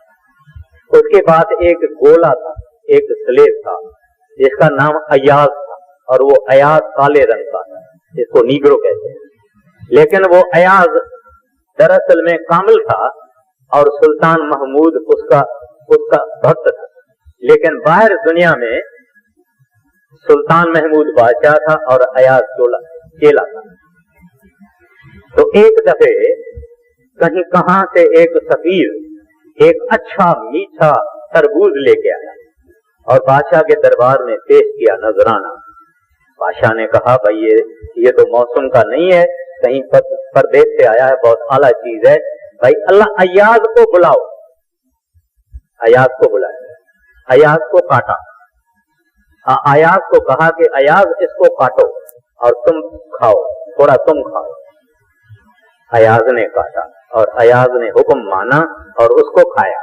[SPEAKER 2] उसके बाद एक गोला था, एक स्लेव था जिसका नाम अयाज था, और वो अयाज काले रंग का था, जिसको नीग्रो कहते हैं। लेकिन वो अयाज दरअसल में कामिल था और सुल्तान महमूद उसका भक्त था। लेकिन बाहर दुनिया में सुल्तान महमूद बादशाह था और अयाज चेला था। तो एक दफे कहीं कहां से एक सफीर एक अच्छा मीठा तरबूज लेके आया और बादशाह के दरबार में पेश किया नजराना। बादशाह ने कहा भाई ये तो मौसम का नहीं है, कहीं परदेश से आया है, बहुत आला चीज है, भाई अल्लाह अयाज को बुलाओ। अयाज को बुलाया, अयाज को काटा, अयाज को कहा कि अयाज इसको काटो और तुम खाओ, थोड़ा तुम खाओ। अयाज ने काटा और अयाज ने हुक्म माना और उसको खाया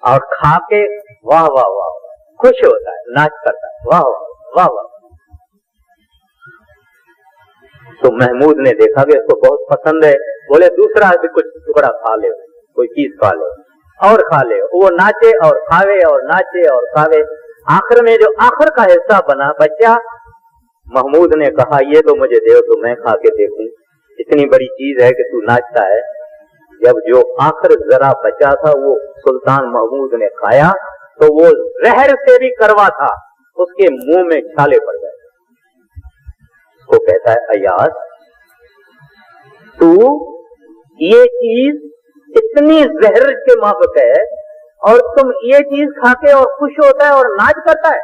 [SPEAKER 2] और खा के वाह वाह वाह खुश होता है, नाच करता है, वाह वाह वाह वाह। तो महमूद ने देखा कि इसको बहुत पसंद है, बोले दूसरा भी कुछ टुकड़ा खा ले, कोई चीज खा ले और खा ले। वो नाचे और खावे और नाचे और खावे। आखिर में जो आखिर का हिस्सा बना बच्चा, महमूद ने कहा ये तो मुझे दे तो मैं खा के देखूं, इतनी बड़ी चीज है कि तू नाचता है। जब जो आखिर जरा बचा था वो सुल्तान महमूद ने खाया तो वो जहर से भी कड़वा था, उसके मुंह में छाले पड़ गए। उसको कहता है अयाज तू ये चीज इतनी जहर के माफक है और तुम ये चीज खा के और खुश होता है और नाच करता है।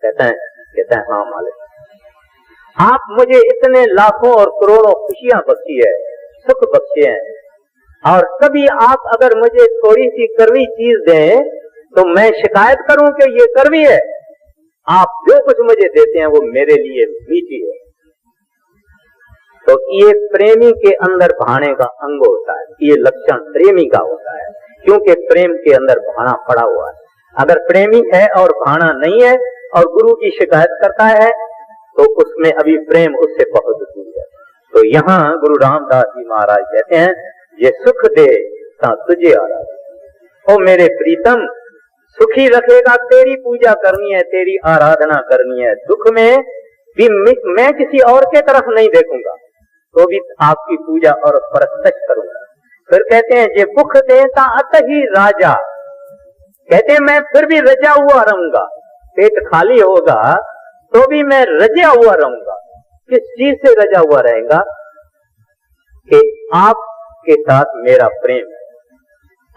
[SPEAKER 2] कहता है हाँ मालिक, आप मुझे इतने लाखों और करोड़ों खुशियां बख्शी है, सुख बख्शे हैं, और कभी आप अगर मुझे थोड़ी सी कड़वी चीज दें तो मैं शिकायत करूं कि ये कड़वी है। आप जो कुछ मुझे देते हैं वो मेरे लिए मीठी है। तो ये प्रेमी के अंदर भाने का अंग होता है, ये लक्षण प्रेमी का होता है, क्योंकि प्रेम के अंदर भाना पड़ा हुआ है। अगर प्रेमी है और भाना नहीं है और गुरु की शिकायत करता है तो उसमें अभी प्रेम उससे बहुत दूर है। तो यहाँ गुरु रामदास जी महाराज कहते हैं ये सुख दे ता तुझे आराधना। ओ मेरे प्रीतम, सुखी रखेगा, तेरी पूजा करनी है, तेरी आराधना करनी है। दुख में भी मैं किसी और के तरफ नहीं देखूंगा तो भी आपकी पूजा और परस्तश करूंगा। फिर कहते हैं ये भूख देता अत ही राजा, कहते हैं मैं फिर भी रजा हुआ रहूंगा, पेट खाली होगा तो भी मैं रजा हुआ रहूंगा। किस चीज से रजा हुआ रहेगा? कि आपके साथ मेरा प्रेम है,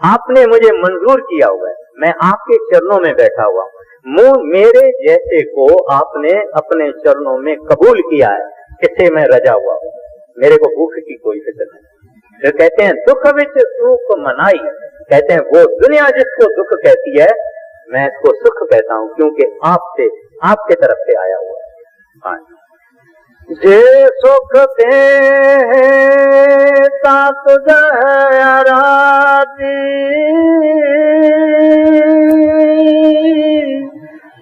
[SPEAKER 2] आपने मुझे मंजूर किया हुआ है, मैं आपके चरणों में बैठा हुआ हूं, मेरे जैसे को आपने अपने चरणों में कबूल किया है, इससे मैं रजा हुआ हूं, मेरे को भूख की कोई फिक्र नहीं। फिर कहते हैं दुख विच सुख मनाई, कहते हैं वो दुनिया जिसको दुख कहती है मैं इसको सुख कहता हूं, क्योंकि आपसे आपके तरफ से आया हुआ है। हाँ,
[SPEAKER 1] जे सुख दे ता तुझे आराधी,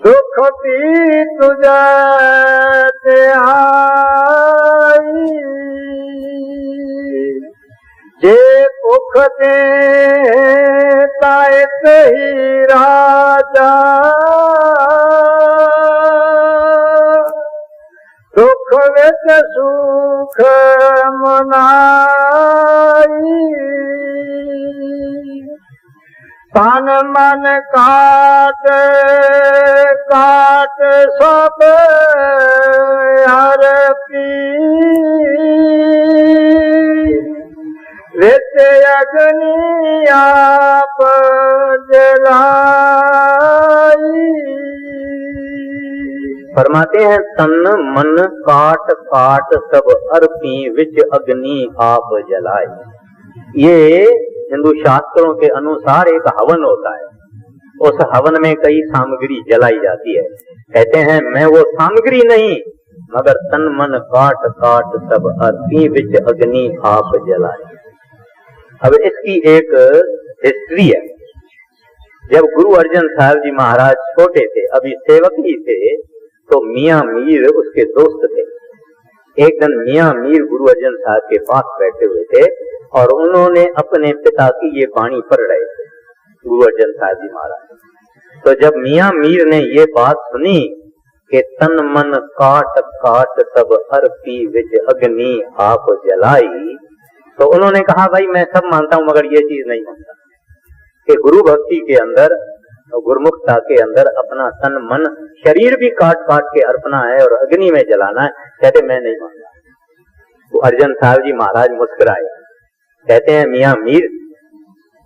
[SPEAKER 1] दुख भी तुझे ते आई। जे भुख दे ता एक ही राजा, दुख विच सुख मनाई। तन मन काट काट सब हर पी, विच अग्नि आप जलाई।
[SPEAKER 2] फरमाते हैं तन मन काट काट सब अर्पी विच अग्नि आप जलाई। ये हिंदू शास्त्रों के अनुसार एक हवन होता है, उस हवन में कई सामग्री जलाई जाती है। कहते हैं मैं वो सामग्री नहीं, मगर तन मन काट काट सब अर्पी विच अग्नि आप जलाई। अब इसकी एक हिस्ट्री है। जब गुरु अर्जन साहब जी महाराज छोटे थे, अभी सेवक ही थे, तो मियां मीर उसके दोस्त थे। एक दिन मियां मीर गुरु अर्जन साहब के पास बैठे हुए थे और उन्होंने अपने पिता की ये वाणी पढ़ रहे थे, गुरु अर्जन साहब जी महाराज। तो जब मियां मीर ने ये बात सुनी कि तन मन काट काट सब अर्पी विच अग्नि आप जलाई, तो उन्होंने कहा भाई मैं सब मानता हूं मगर ये चीज नहीं मानता कि गुरु भक्ति के अंदर तो गुरुमुखता के अंदर अपना तन मन शरीर भी काट काट के अर्पणा है और अग्नि में जलाना है। कहते मैं नहीं मानता। तो अर्जन साहब जी महाराज मुस्कुराए, कहते हैं मियां मीर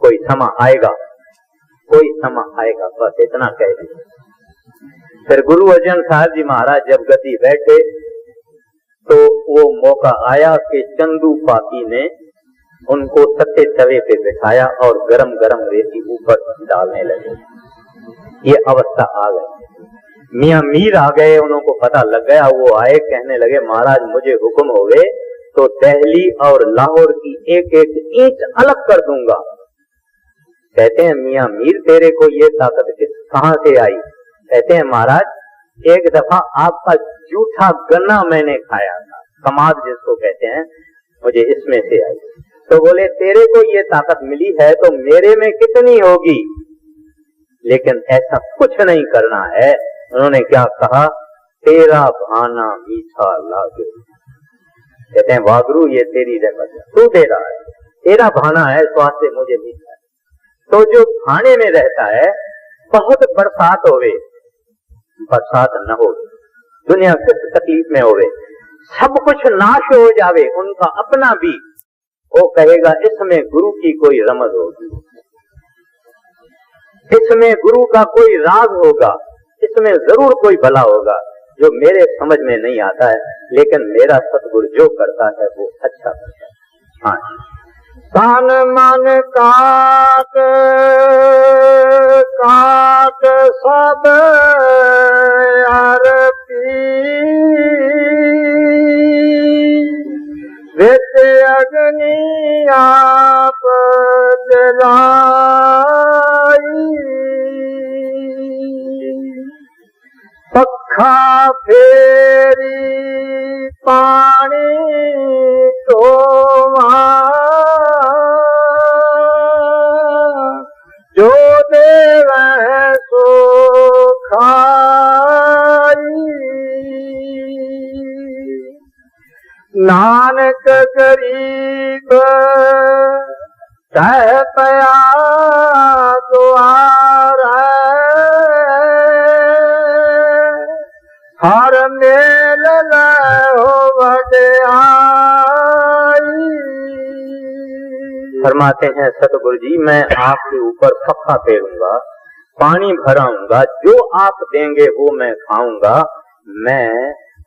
[SPEAKER 2] कोई समा आएगा, कोई समा आएगा, बस इतना कह दिया। फिर गुरु अर्जन साहब जी महाराज जब गद्दी बैठे तो वो मौका आया कि चंदू पाती ने उनको सत्ते तवे पे बिठाया और गरम गरम रेती ऊपर डालने लगे। ये अवस्था आ गई। मियां मीर आ गए, उनको पता लग गया। वो आए, कहने लगे महाराज मुझे हुक्म होवे तो दिल्ली और लाहौर की एक एक ईंट अलग कर दूंगा। कहते हैं मियां मीर तेरे को ये ताकत कहां से आई? कहते हैं महाराज एक दफा आपका जूठा गन्ना मैंने खाया था, कमाद जिसको कहते हैं, मुझे इसमें से आई। तो बोले तेरे को ये ताकत मिली है तो मेरे में कितनी होगी? लेकिन ऐसा कुछ नहीं करना है। उन्होंने क्या कहा? तेरा भाना मीठा लागे। कहते हैं वागरू ये तेरी रहमत है, तू दे रहा है, तेरा भाना है, स्वास्थ्य से मुझे मीठा है। तो जो भाने में रहता है, बहुत बरसात होवे, बरसात न हो, दुनिया किस तकलीफ में होवे, सब कुछ नाश हो जावे, उनका अपना भी, वो कहेगा इसमें गुरु की कोई रमज होगी, इसमें गुरु का कोई राज होगा, इसमें जरूर कोई भला होगा जो मेरे समझ में नहीं आता है, लेकिन मेरा सतगुरु जो करता है वो अच्छा करता है। हाँ,
[SPEAKER 1] तन मन काट काट सब अर्पी, विच अग्नि आप जलाई, पखा फेरी पानी तो जो देव सो खाई, नानक गरीब कह पया द्वारा, हर मेल हो वड्याई।
[SPEAKER 2] फरमाते हैं सतगुरु जी मैं आपके ऊपर पक्का फेरूंगा, पानी भराऊंगा, जो आप देंगे वो मैं खाऊंगा, मैं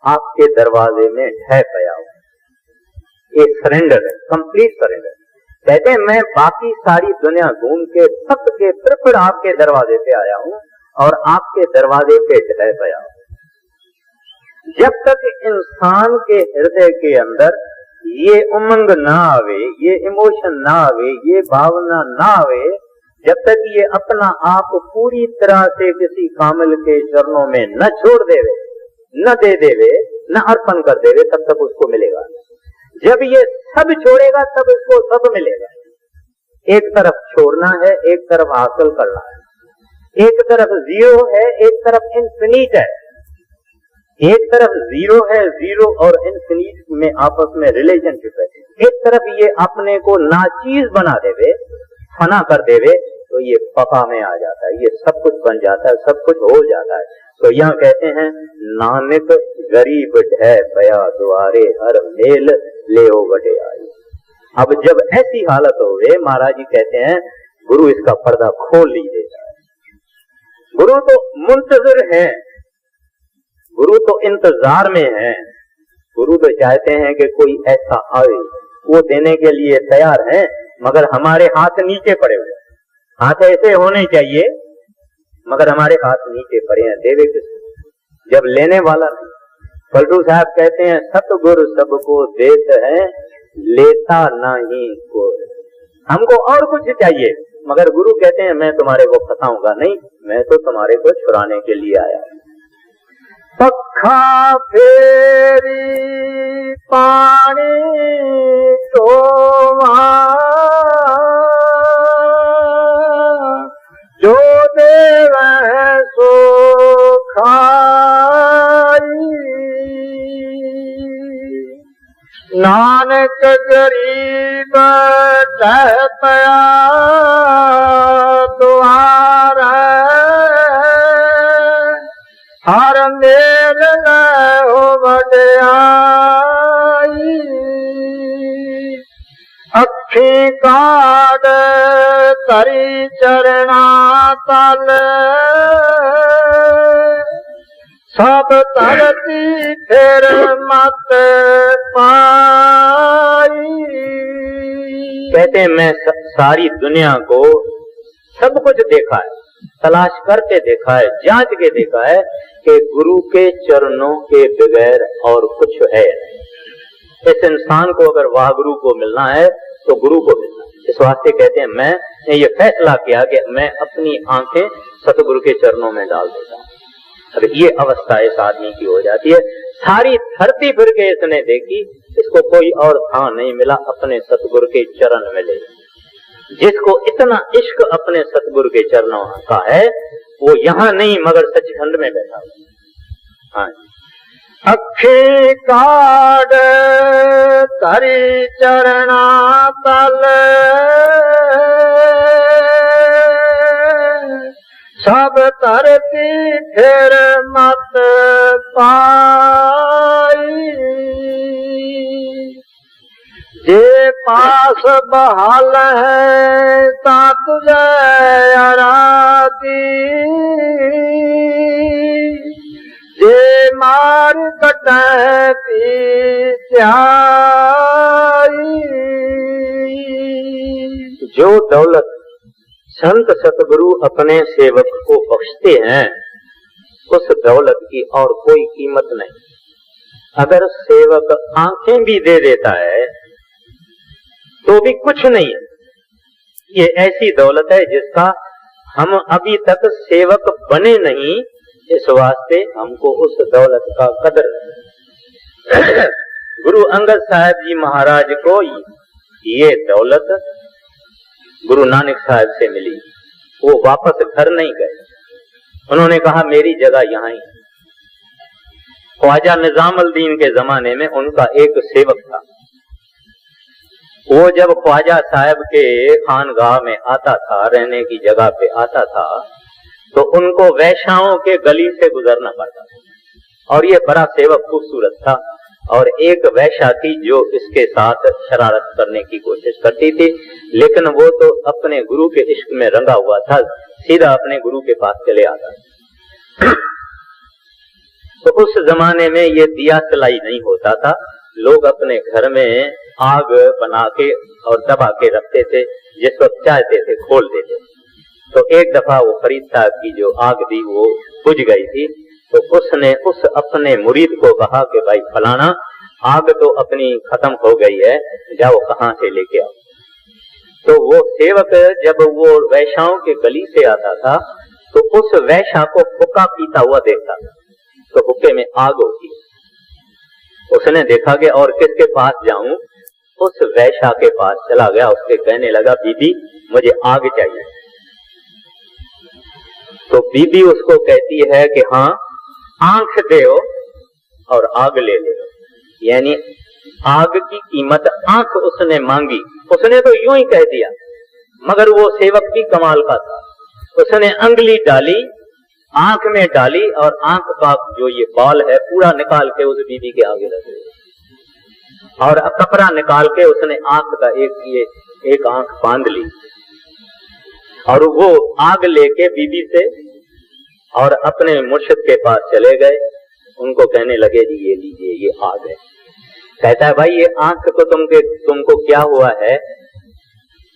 [SPEAKER 2] आपके दरवाजे में है पया हूं। ये सरेंडर है, कंप्लीट सरेंडर। कहते हैं मैं बाकी सारी दुनिया घूम के थक के फिर आपके दरवाजे पे आया हूं और आपके दरवाजे पे है पया हूं। जब तक इंसान के हृदय के अंदर ये उमंग ना आवे, ये इमोशन ना आवे, ये भावना ना आवे, जब तक ये अपना आप पूरी तरह से किसी कामिल के चरणों में न छोड़ देवे, न दे देवे, न अर्पण कर देवे, तब तक उसको मिलेगा। जब ये सब छोड़ेगा तब इसको सब मिलेगा। एक तरफ छोड़ना है, एक तरफ हासिल करना है, एक तरफ जीरो है, एक तरफ इन्फिनिट है। एक तरफ जीरो है, जीरो और इन्फिनिट में आपस में रिलेशनशिप है। एक तरफ ये अपने को नाचीज बना देवे, फना कर देवे, तो ये पका में आ जाता है, ये सब कुछ बन जाता है, सब कुछ हो जाता है। तो यहाँ कहते हैं नानक गरीब है पया द्वारे, हर मेल ले ओ बड़े आई। अब जब ऐसी हालत हो गए, महाराज जी कहते हैं गुरु इसका पर्दा खोल लीजिएगा। गुरु तो मुंतजर है, गुरु तो इंतजार में है, गुरु तो चाहते हैं कि कोई ऐसा आए, वो देने के लिए तैयार है, मगर हमारे हाथ नीचे पड़े हुए। हाथ ऐसे होने चाहिए मगर हमारे हाथ नीचे पड़े हैं, देवे किसको? जब लेने वाला नहीं। पलटू साहब कहते हैं सतगुरु सबको देत है, लेता नहीं कोई। हमको और कुछ चाहिए, मगर गुरु कहते हैं मैं तुम्हारे को फंसाऊंगा नहीं, मैं तो तुम्हारे को छुड़ाने के लिए आया।
[SPEAKER 1] पखा फेरी पानी तो जो देव सो खाई, नानक गरीब कह पया द्वारा, अखी काड तरी चरणा तल सब तरती फिर मत पाई।
[SPEAKER 2] कहते हैं मैं सारी दुनिया को सब कुछ देखा है, तलाश करके देखा है, जांच के देखा है कि गुरु के चरणों के बगैर और कुछ है नहीं। इस इंसान को अगर वाह गुरु को मिलना है तो गुरु को मिलना है। इस वास्ते कहते हैं मैंने ये फैसला किया कि मैं अपनी आंखें सतगुरु के चरणों में डाल देता हूं। अब ये अवस्था इस आदमी की हो जाती है। सारी धरती फिर के इसने देखी, इसको कोई और था नहीं मिला, अपने सतगुरु के चरण मिले। जिसको इतना इश्क अपने सतगुरु के चरणों का है वो यहाँ नहीं मगर सचखंड में बैठा हुआ। हाँ,
[SPEAKER 1] अखी काड तरी चरणा तल सब तरती फिर मत पाई। जे पास बहाल है ता तुझे अराती, जे मार कटती त्याई।
[SPEAKER 2] जो दौलत संत सतगुरु अपने सेवक को बख्शते हैं उस दौलत की और कोई कीमत नहीं। अगर सेवक आंखें भी दे देता है तो भी कुछ नहीं है। ये ऐसी दौलत है जिसका हम अभी तक सेवक बने नहीं, इस वास्ते हमको उस दौलत का कदर है। गुरु अंगद साहब जी महाराज को ये दौलत गुरु नानक साहब से मिली। वो वापस घर नहीं गए, उन्होंने कहा मेरी जगह यहाँ ही। ख्वाजा निजामुद्दीन के जमाने में उनका एक सेवक था। वो जब ख्वाजा साहब के खानगाह में आता था, रहने की जगह पे आता था, तो उनको वैश्याओं के गली से गुजरना पड़ता था। और ये बड़ा सेवक खूबसूरत था और एक वैश्या थी जो इसके साथ शरारत करने की कोशिश करती थी, लेकिन वो तो अपने गुरु के इश्क में रंगा हुआ था, सीधा अपने गुरु के पास चले आता। तो उस जमाने में ये दिया सलाई नहीं होता था, लोग अपने घर में आग बना के और दबा के रखते थे, जिस वक्त चाहते थे खोल देते। तो एक दफा वो फरीद साहब की जो आग थी वो बुझ गई थी, तो उसने उस अपने मुरीद को कहा कि भाई फलाना आग तो अपनी खत्म हो गई है, जाओ कहाँ से लेके आओ। तो वो सेवक जब वो वैश्याओं के गली से आता था तो उस वैश्या को हुक्का पीता हुआ देखता था, तो हुक्के में आग होती। उसने देखा कि और किसके पास जाऊं, उस वैश्या के पास चला गया, उसके कहने लगा बीबी मुझे आग चाहिए। तो बीबी उसको कहती है कि हाँ आंख दे और आग ले ले, यानी आग की कीमत आंख उसने मांगी। उसने तो यूं ही कह दिया, मगर वो सेवक भी कमाल का था। उसने अंगली डाली, आंख में डाली और आंख का जो ये बाल है पूरा निकाल के उस बीबी के आगे रख दिया और कपड़ा निकाल के उसने आंख का एक आंख बांध ली और वो आग लेके बीबी से और अपने मुर्शिद के पास चले गए। उनको कहने लगे जी ये लीजिए ये आग है। कहता है भाई ये आंख तो तुमको क्या हुआ है?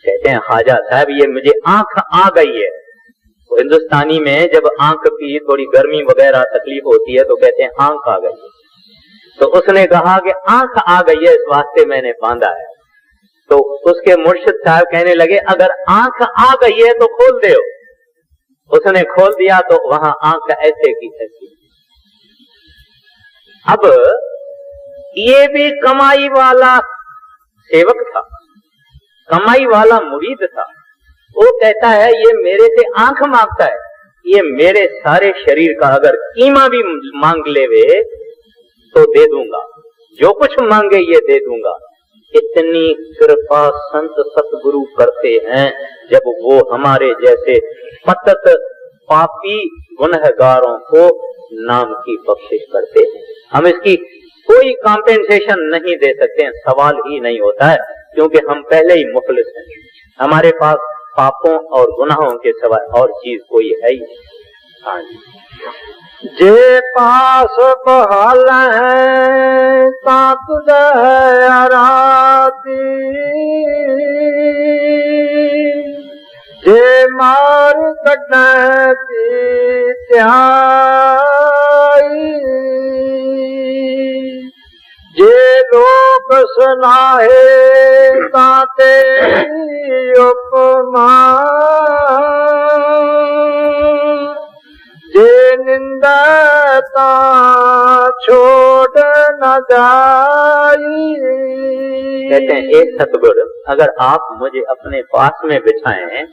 [SPEAKER 2] कहते हैं ख्वाजा साहब ये मुझे आंख आ गई है। तो हिंदुस्तानी में जब आंख की थोड़ी गर्मी वगैरह तकलीफ होती है तो कहते हैं आंख आ गई है। तो उसने कहा कि आंख आ गई है इस वास्ते मैंने बांधा है। तो उसके मुर्शिद साहब कहने लगे अगर आंख आ गई है तो खोल दे। उसने खोल दिया तो वहां आंख ऐसे की ऐसी। अब ये भी कमाई वाला सेवक था, कमाई वाला मुरीद था। वो कहता है ये मेरे से आंख मांगता है, ये मेरे सारे शरीर का अगर कीमा भी मांग लेवे तो दे दूंगा, जो कुछ मांगे ये दे दूंगा। इतनी कृपा संत सतगुरु करते हैं जब वो हमारे जैसे पतत पापी गुनहगारों को नाम की बख्शिश करते हैं। हम इसकी कोई कॉम्पेंसेशन नहीं दे सकते हैं, सवाल ही नहीं होता है। क्योंकि हम पहले ही मुखलिस हैं, हमारे पास पापों और गुनाहों के सिवाय और चीज कोई है ही नहीं। हाँ जी।
[SPEAKER 1] जे पास बहाल है ता तुझे आराती, जे मार कटै पी त्याई, जे लोक सुनाहे ता तेरी उपमा, जे निंदता छोड़ न जाई।
[SPEAKER 2] कहते हैं एक सतगुर अगर आप मुझे अपने पास में बिछाए हैं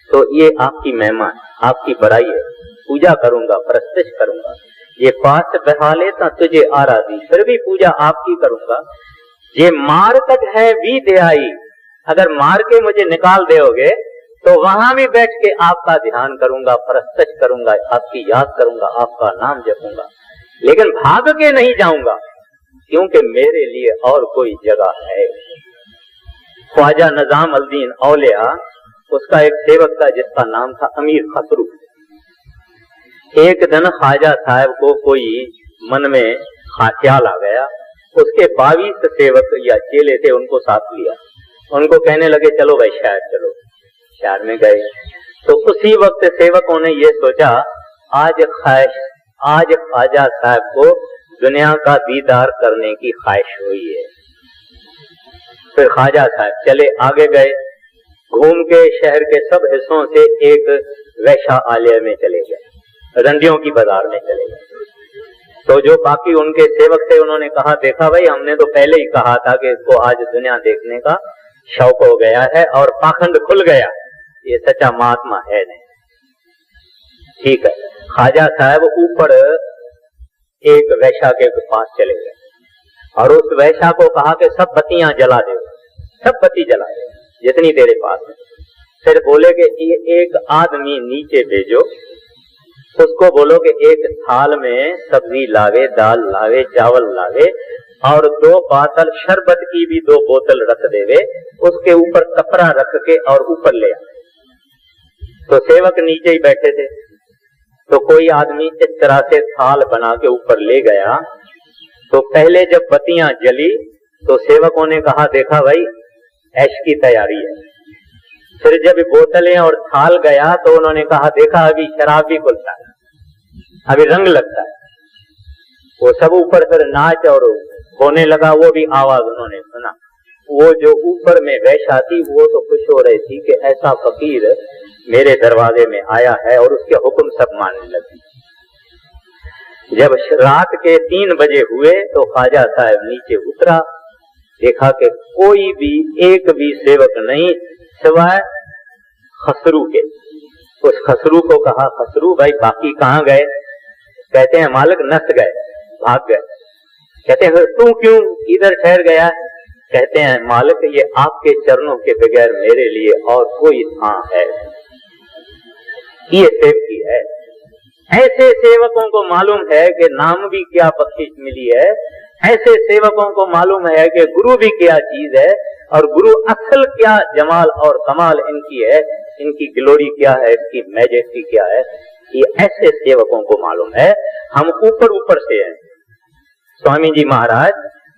[SPEAKER 2] तो ये आपकी महिमा है, आपकी बड़ाई है, पूजा करूंगा, प्रस्तुत करूंगा। ये पास बहा लेता तुझे आराधी, फिर भी पूजा आपकी करूंगा। ये मार कट है भी दे आई, अगर मार के मुझे निकाल दोगे तो वहां भी बैठ के आपका ध्यान करूंगा, प्रस्तुत करूंगा, आपकी याद करूंगा, आपका नाम जपूंगा, लेकिन भाग के नहीं जाऊंगा क्योंकि मेरे लिए और कोई जगह है। ख्वाजा निजाम अल-दीन औलिया, उसका एक सेवक था जिसका नाम था अमीर खसरू। एक दिन ख्वाजा साहब को कोई मन में ख्याल आ गया, उसके 22 सेवक या चेले थे, उनको साथ लिया, उनको कहने लगे चलो भाई शहर चलो। शहर में गए तो उसी वक्त सेवकों ने ये सोचा आज ख्वाजा साहब को दुनिया का दीदार करने की ख्वाहिश हुई है। फिर ख्वाजा साहब चले, आगे गए, घूम के शहर के सब हिस्सों से एक वैश्यालय में चले गए, रंडियों की बाजार में चले गए। तो जो बाकी उनके सेवक थे उन्होंने कहा देखा भाई, हमने तो पहले ही कहा था कि इसको आज दुनिया देखने का शौक हो गया है और पाखंड खुल गया, ये सच्चा महात्मा है नहीं। ठीक है, ख्वाजा साहब ऊपर एक वैश्या के पास चले गए और उस वैश्या को कहा कि सब बत्तियां जला दो, सब बत्ती जला दो जितनी तेरे पास है। फिर बोले कि ये एक आदमी नीचे भेजो, उसको बोलो कि एक थाल में सब्जी लावे, दाल लावे, चावल लावे और 2 बोतल शरबत की भी 2 बोतल रख देवे, उसके ऊपर कपड़ा रख के और ऊपर ले आए। तो सेवक नीचे ही बैठे थे, तो कोई आदमी इस तरह से थाल बना के ऊपर ले गया। तो पहले जब बत्तियां जली तो सेवकों ने कहा देखा भाई ऐश की तैयारी है। फिर जब बोतलें और थाल गया तो उन्होंने कहा देखा अभी शराब भी खुलता है, अभी रंग लगता है। वो सब ऊपर फिर नाच और होने लगा, वो भी आवाज उन्होंने सुना। वो जो ऊपर में वैश्या थी वो तो खुश हो रही थी कि ऐसा फकीर मेरे दरवाजे में आया है और उसके हुक्म सब मानने लगे। जब रात के 3 बजे हुए तो ख्वाजा साहब नीचे उतरा, देखा कि कोई भी एक भी सेवक नहीं सिवाय खसरू के। उस खसरू को कहा खसरू भाई बाकी कहाँ गए? कहते हैं मालिक नस गए, भाग गए। कहते हैं तू क्यों इधर ठहर गया? कहते हैं मालिक ये आपके चरणों के बगैर मेरे लिए और कोई स्थान है, ये सेवकी है। ऐसे सेवकों को मालूम है कि नाम भी क्या बख्शिश मिली है, ऐसे सेवकों को मालूम है कि गुरु भी क्या चीज है और गुरु असल क्या जमाल और कमाल इनकी है, इनकी ग्लोरी क्या है, इसकी मैजेस्टी क्या है, ये ऐसे सेवकों को मालूम है। हम ऊपर ऊपर से हैं। स्वामी जी महाराज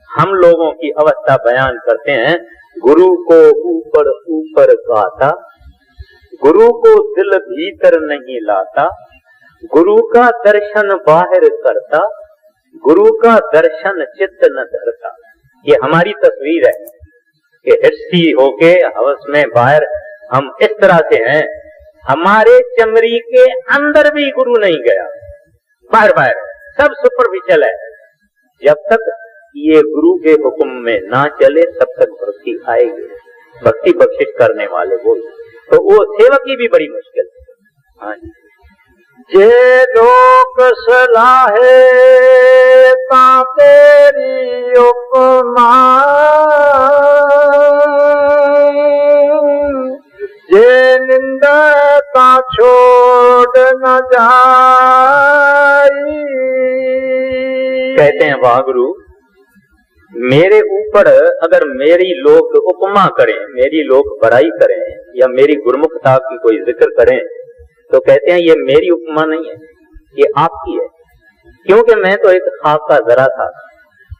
[SPEAKER 2] हम लोगों की अवस्था बयान करते हैं, गुरु को ऊपर ऊपर गाता, गुरु को दिल भीतर नहीं लाता, गुरु का दर्शन बाहर करता, गुरु का दर्शन चित्त न धरता। ये हमारी तस्वीर है कि हिस्सी होके हवस में बाहर हम इस तरह से हैं। हमारे चमड़ी के अंदर भी गुरु नहीं गया, बाहर बाहर सब सुपरफिशियल है। जब तक ये गुरु के हुक्म में ना चले तब तक भक्ति आएगी। भक्ति बख्शिश करने वाले वो, तो वो सेवक की भी बड़ी मुश्किल है। हाँ जी।
[SPEAKER 1] जे लोक सलाहे ता तेरी उपमा, जे निंदता छोड़ न जाई।
[SPEAKER 2] कहते हैं वाह गुरु, मेरे ऊपर अगर मेरी लोग उपमा करें, मेरी लोग बड़ाई करें या मेरी गुरमुखता की कोई जिक्र करें तो कहते हैं ये मेरी उपमा नहीं है, ये आपकी है, क्योंकि मैं तो एक खाक का जरा था।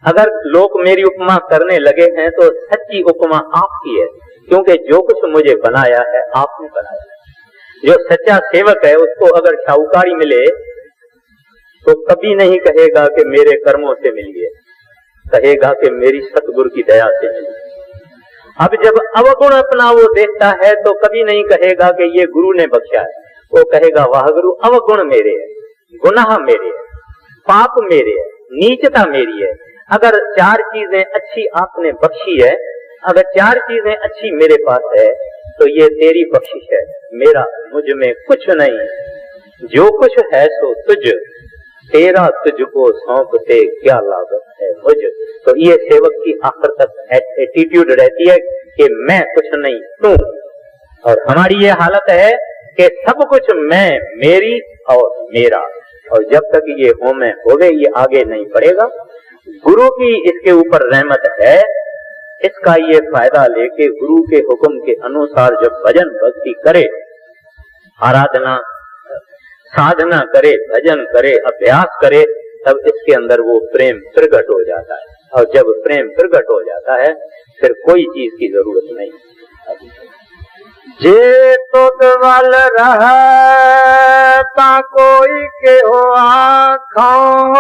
[SPEAKER 2] अगर लोग मेरी उपमा करने लगे हैं तो सच्ची उपमा आपकी है, क्योंकि जो कुछ मुझे बनाया है आपने बनाया। जो सच्चा सेवक है उसको अगर शाहूकारी मिले तो कभी नहीं कहेगा कि मेरे कर्मों से मिल गए, कहेगा कि मेरी सतगुरु की दया से मिली। अब जब अवगुण अपना वो देखता है तो कभी नहीं कहेगा कि ये गुरु ने बख्शा है, वो कहेगा वाह गुरु अवगुण मेरे है, गुनाह मेरे है, पाप मेरे है, नीचता मेरी है। अगर चार चीजें अच्छी आपने बख्शी है, अगर चार चीजें अच्छी मेरे पास है तो ये तेरी बख्शिश है, मेरा मुझ में कुछ नहीं। जो कुछ है सो तुझ, तेरा तुझको सौंपते क्या लागत है मुझ। तो ये सेवक की आखिर तक एटीट्यूड रहती है कि मैं कुछ नहीं तू, और हमारी ये हालत है कि सब कुछ मैं, मेरी और मेरा। और जब तक ये हो में होवे ये आगे नहीं बढ़ेगा। गुरु की इसके ऊपर रहमत है, इसका ये फायदा लेके गुरु के हुक्म के अनुसार जब भजन भक्ति करे, आराधना साधना करे, भजन करे, अभ्यास करे, तब इसके अंदर वो प्रेम प्रकट हो जाता है। और जब प्रेम प्रकट हो जाता है फिर कोई चीज की जरूरत नहीं।
[SPEAKER 1] जे तुद वल रहता कोई के हो आँखों,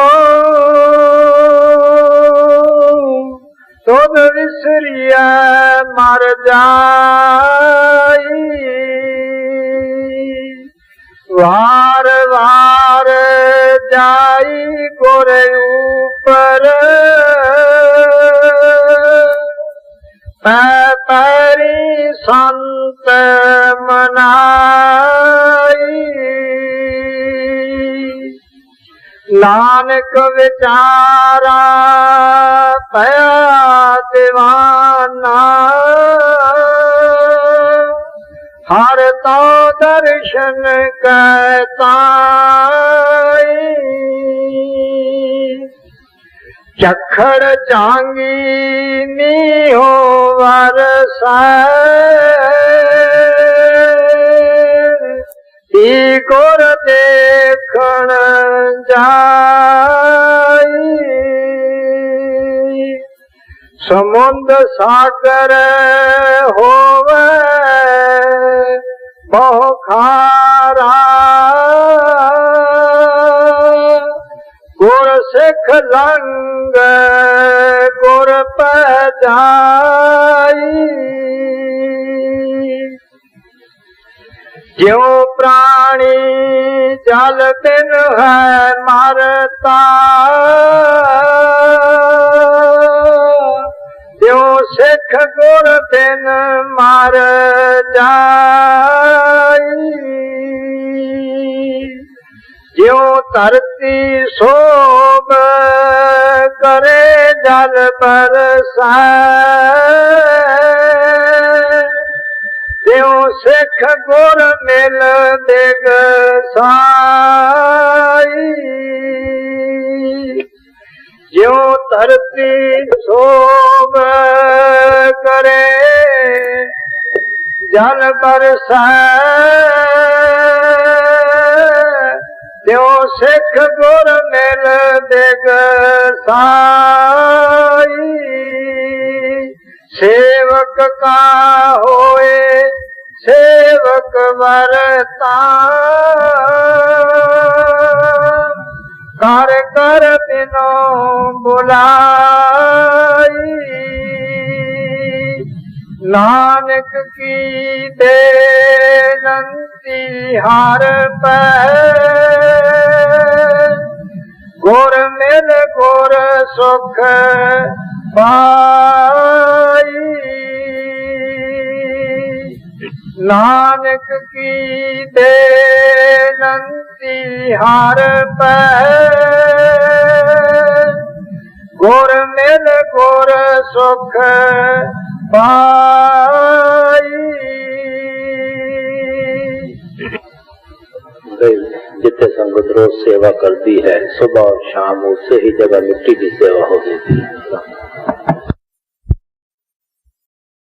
[SPEAKER 1] तुद विसरिया मर जाई। वार वार जाई गोरे ऊपर, पैरी संत मनाई। नानक विचारा पया दीवाना, हर तो दर्शन कहता। चखड़ चांगी नी हो वरसा, गोर देखण जाई। समुद्र सागर होवे बहु खारा, गुर सिख लंग गुर पजाई। ज्यों प्राणी जल बिन है मरता, त्यों सिख गुर बिन मर जाई। ज्यों धरती शोभ करे जल बरसाए, त्यों सिख गुर मिल दिग साई। ज्यों धरती शोभ करे जल बरसाए, त्यों सिख गुर मिल दिग साई। सेवक का होए सेवक वरता, कर कर बिनो बुलाई। नानक की बेनंती हर पै, गुर मिल गुर सुख पाई। नानक की बेनंती हर पै, गुर मिल गुर सुख पाई।
[SPEAKER 2] जिथे संगत रोज सेवा करती है, सुबह और शाम उससे ही जगह मिट्टी की सेवा हो जाती है।